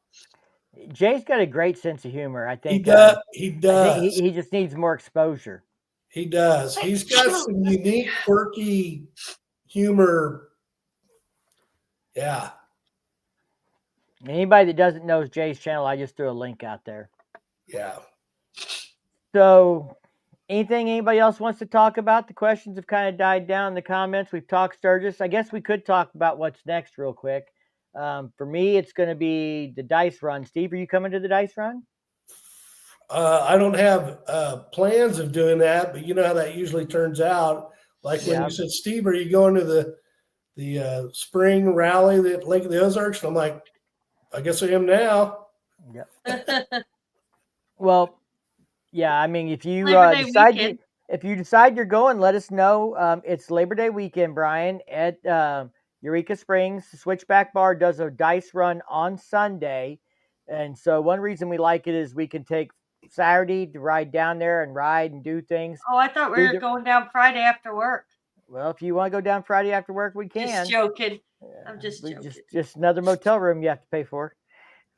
Jay's got a great sense of humor. I think he does. He does. I think he just needs more exposure. He does. He's got some unique, quirky humor. Yeah. Anybody that doesn't know Jay's channel, I just threw a link out there. Yeah. So, anything anybody else wants to talk about? The questions have kind of died down in the comments. We've talked Sturgis. I guess we could talk about what's next real quick. For me, it's going to be the dice run. Steve, are you coming to the dice run? I don't have plans of doing that, but you know how that usually turns out. Like when you said, Steve, are you going to the spring rally at Lake of the Ozarks? And I'm like, I guess I am now. Yeah. Well, yeah. I mean, if you decide you're going, let us know. It's Labor Day weekend, Brian, at Eureka Springs. The Switchback Bar does a dice run on Sunday, and so one reason we like it is we can take Saturday to ride down there and ride and do things. Oh, I thought we were going down Friday after work. Well, if you want to go down Friday after work, we can. Just joking. I'm just joking. Just another motel room you have to pay for.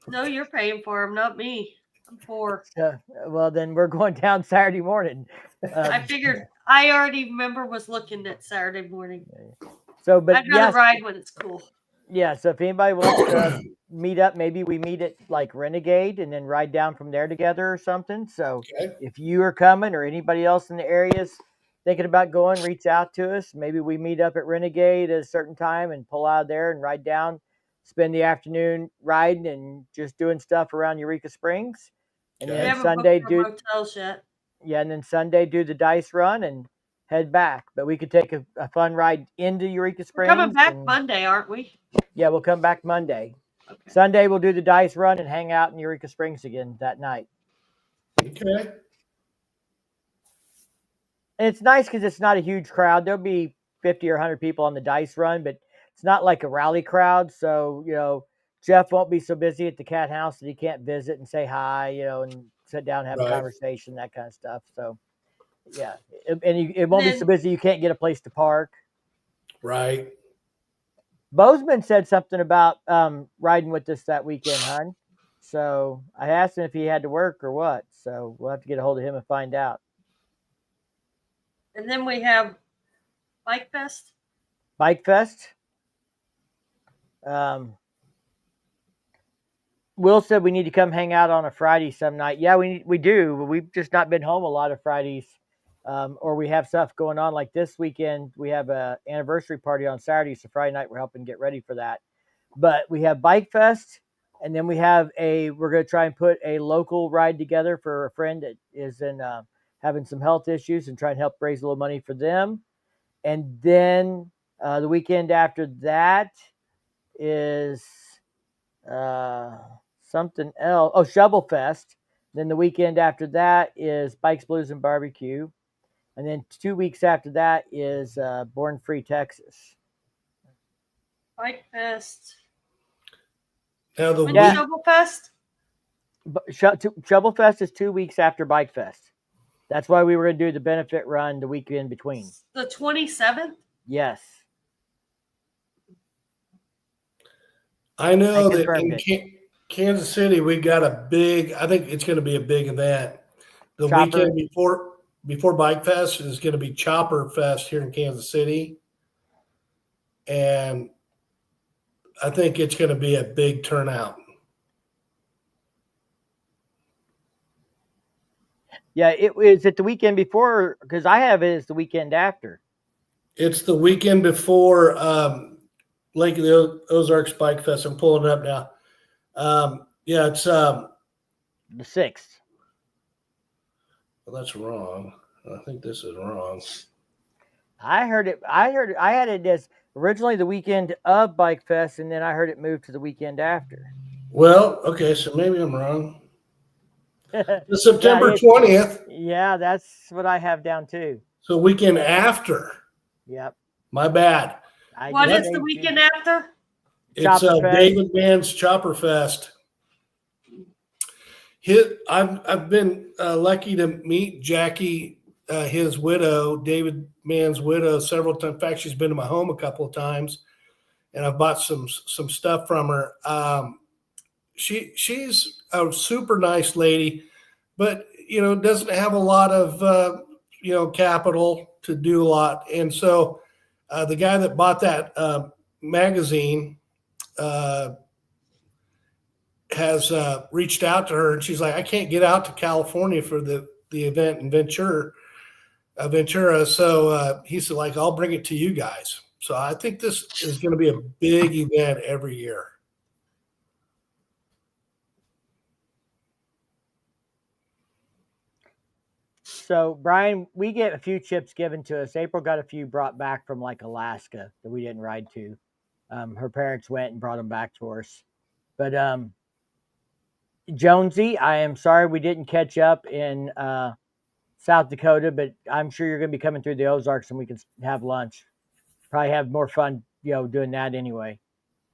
No, you're paying for them, not me. I'm 4. Well, then we're going down Saturday morning. I figured I already was looking at Saturday morning. So, but I'd rather ride when it's cool. Yeah, so if anybody wants to meet up, maybe we meet at like Renegade and then ride down from there together or something. So Okay. if you are coming or anybody else in the area is thinking about going, reach out to us. Maybe we meet up at Renegade at a certain time and pull out of there and ride down, spend the afternoon riding and just doing stuff around Eureka Springs. And Okay. We then haven't Sunday booked our motels yet. and then Sunday do the dice run and head back. But we could take a fun ride into Eureka Springs. We're coming back Monday, aren't we? Yeah, we'll come back Monday. Okay. Sunday we'll do the dice run and hang out in Eureka Springs again that night. Okay. And it's nice because it's not a huge crowd. There'll be 50 or 100 people on the dice run, but it's not like a rally crowd. So, Jeff won't be so busy at the cat house that he can't visit and say hi, and sit down and have a conversation, that kind of stuff. So, yeah. It won't be so busy you can't get a place to park. Right. Bozeman said something about riding with us that weekend, hon. So I asked him if he had to work or what. So we'll have to get a hold of him and find out. And then we have Bike Fest. Bike Fest. Will said we need to come hang out on a Friday some night. Yeah, we do. But we've just not been home a lot of Fridays. Or we have stuff going on like this weekend. We have an anniversary party on Saturday, so Friday night we're helping get ready for that. But we have Bike Fest, and then we have we're going to try and put a local ride together for a friend that is having some health issues and try and help raise a little money for them. And then the weekend after that is something else. Oh, Shovel Fest. Then the weekend after that is Bikes, Blues, and Barbecue. And then 2 weeks after that is Born Free Texas. Bike Fest. Now Shovel Fest? Shovel Fest is 2 weeks after Bike Fest. That's why we were going to do the benefit run the week in between. The 27th? Yes. I know that in Kansas City we got a big, I think it's going to be a big event. The weekend before Bike Fest is going to be Chopper Fest here in Kansas City. And I think it's going to be a big turnout. Yeah, is it the weekend before? Because I have it as the weekend after. It's the weekend before Lake of the Ozarks Bike Fest. I'm pulling it up now. Yeah, it's the 6th. Well, that's wrong. I think this is wrong. I had it as originally the weekend of Bike Fest, and then I heard it moved to the weekend after. Well, okay, so maybe I'm wrong. The September 20th. Yeah, that's what I have down too. So weekend after. Yep. My bad. What is the weekend after? It's David Mann's Chopper Fest. I've been lucky to meet Jackie, his widow, David Mann's widow, several times. In fact, she's been to my home a couple of times, and I've bought some stuff from her. She's a super nice lady, but doesn't have a lot of capital to do a lot. And so the guy that bought that magazine has reached out to her, and she's like, I can't get out to California for the event in Ventura. So he said, like, I'll bring it to you guys. So I think this is going to be a big event every year. So, Brian, we get a few chips given to us. April got a few brought back from like Alaska that we didn't ride to. Her parents went and brought them back to us. But Jonesy, I am sorry we didn't catch up in South Dakota, but I'm sure you're going to be coming through the Ozarks and we can have lunch. Probably have more fun, doing that anyway.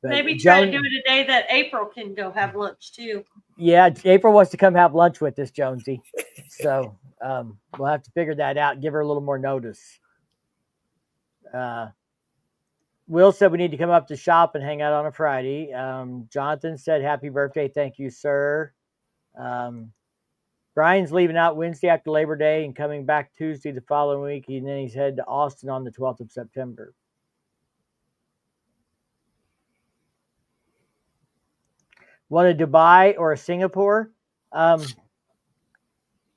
But maybe try to do it a day that April can go have lunch too. Yeah, April wants to come have lunch with us, Jonesy. So we'll have to figure that out and give her a little more notice. Will said we need to come up to shop and hang out on a Friday. Jonathan said, happy birthday. Thank you, sir. Brian's leaving out Wednesday after Labor Day and coming back Tuesday the following week, and then he's headed to Austin on the 12th of September. One a Dubai or a Singapore? I'm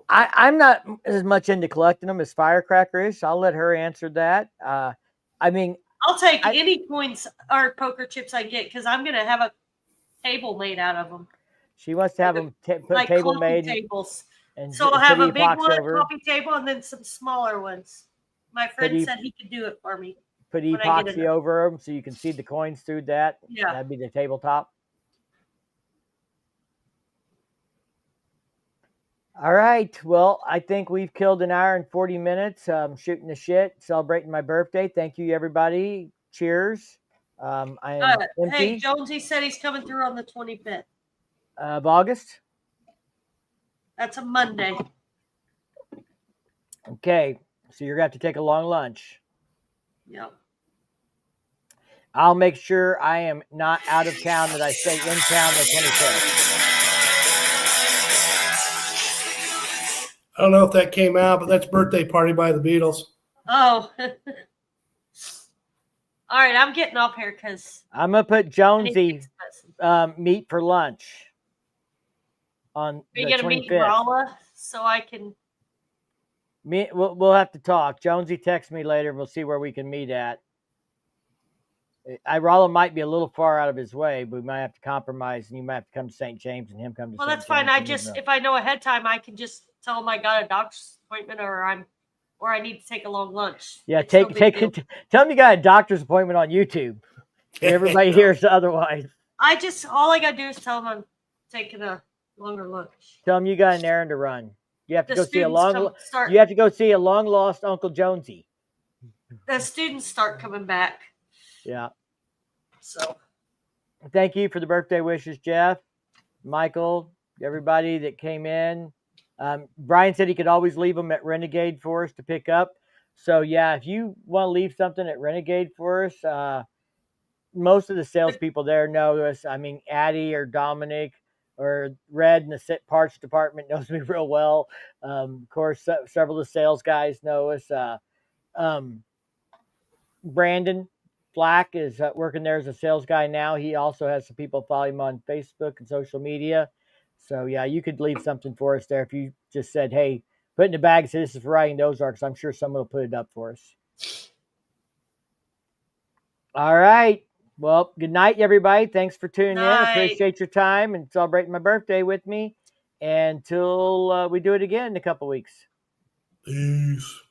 not as much into collecting them as Firecracker is, so I'll let her answer that. I mean, I'll take any coins or poker chips I get because I'm gonna have a table made out of them. She wants to have them put like table coffee made. tables. And so I'll have put a big one, over. coffee table, and then some smaller ones. My friend said he could do it for me. Put epoxy over them so you can see the coins through that. Yeah. That'd be the tabletop. All right. Well, I think we've killed an hour and 40 minutes shooting the shit, celebrating my birthday. Thank you, everybody. Cheers. I am empty. Hey, Jonesy said he's coming through on the 25th of August. That's a Monday. Okay. So you're going to have to take a long lunch. Yep. I'll make sure I am not out of town, that I stay in town the 25th. I don't know if that came out, but that's Birthday Party by the Beatles. Oh. All right, I'm getting off here because I'm going to put Jonesy meat for lunch on the 25th. You're going to meet Rala so I can... We'll have to talk. Jonesy text me later. We'll see where we can meet at. Rala might be a little far out of his way, but we might have to compromise, and you might have to come to St. James and him come to St. James. Well, that's fine. If I know ahead of time, I can just tell him I got a doctor's appointment or I need to take a long lunch. Yeah, tell him you got a doctor's appointment on YouTube. Everybody hears otherwise. All I got to do is tell him I'm taking a longer lunch. Tell him you got an errand to run. You have to go see a long lost Uncle Jonesy. The students start coming back. Yeah. So. Thank you for the birthday wishes, Jeff, Michael, everybody that came in. Brian said he could always leave them at Renegade for us to pick up. So yeah, if you want to leave something at Renegade for us, most of the salespeople there know us. I mean, Addie or Dominic or Red in the parts department knows me real well. Of course, several of the sales guys know us. Brandon Flack is working there as a sales guy now. He also has some people follow him on Facebook and social media. So yeah, you could leave something for us there if you just said, hey, put in the bag, say this is for Riding Ozarks. I'm sure someone will put it up for us. All right. Well, good night, everybody. Thanks for tuning in. Appreciate your time and celebrating my birthday with me. Until we do it again in a couple weeks. Peace.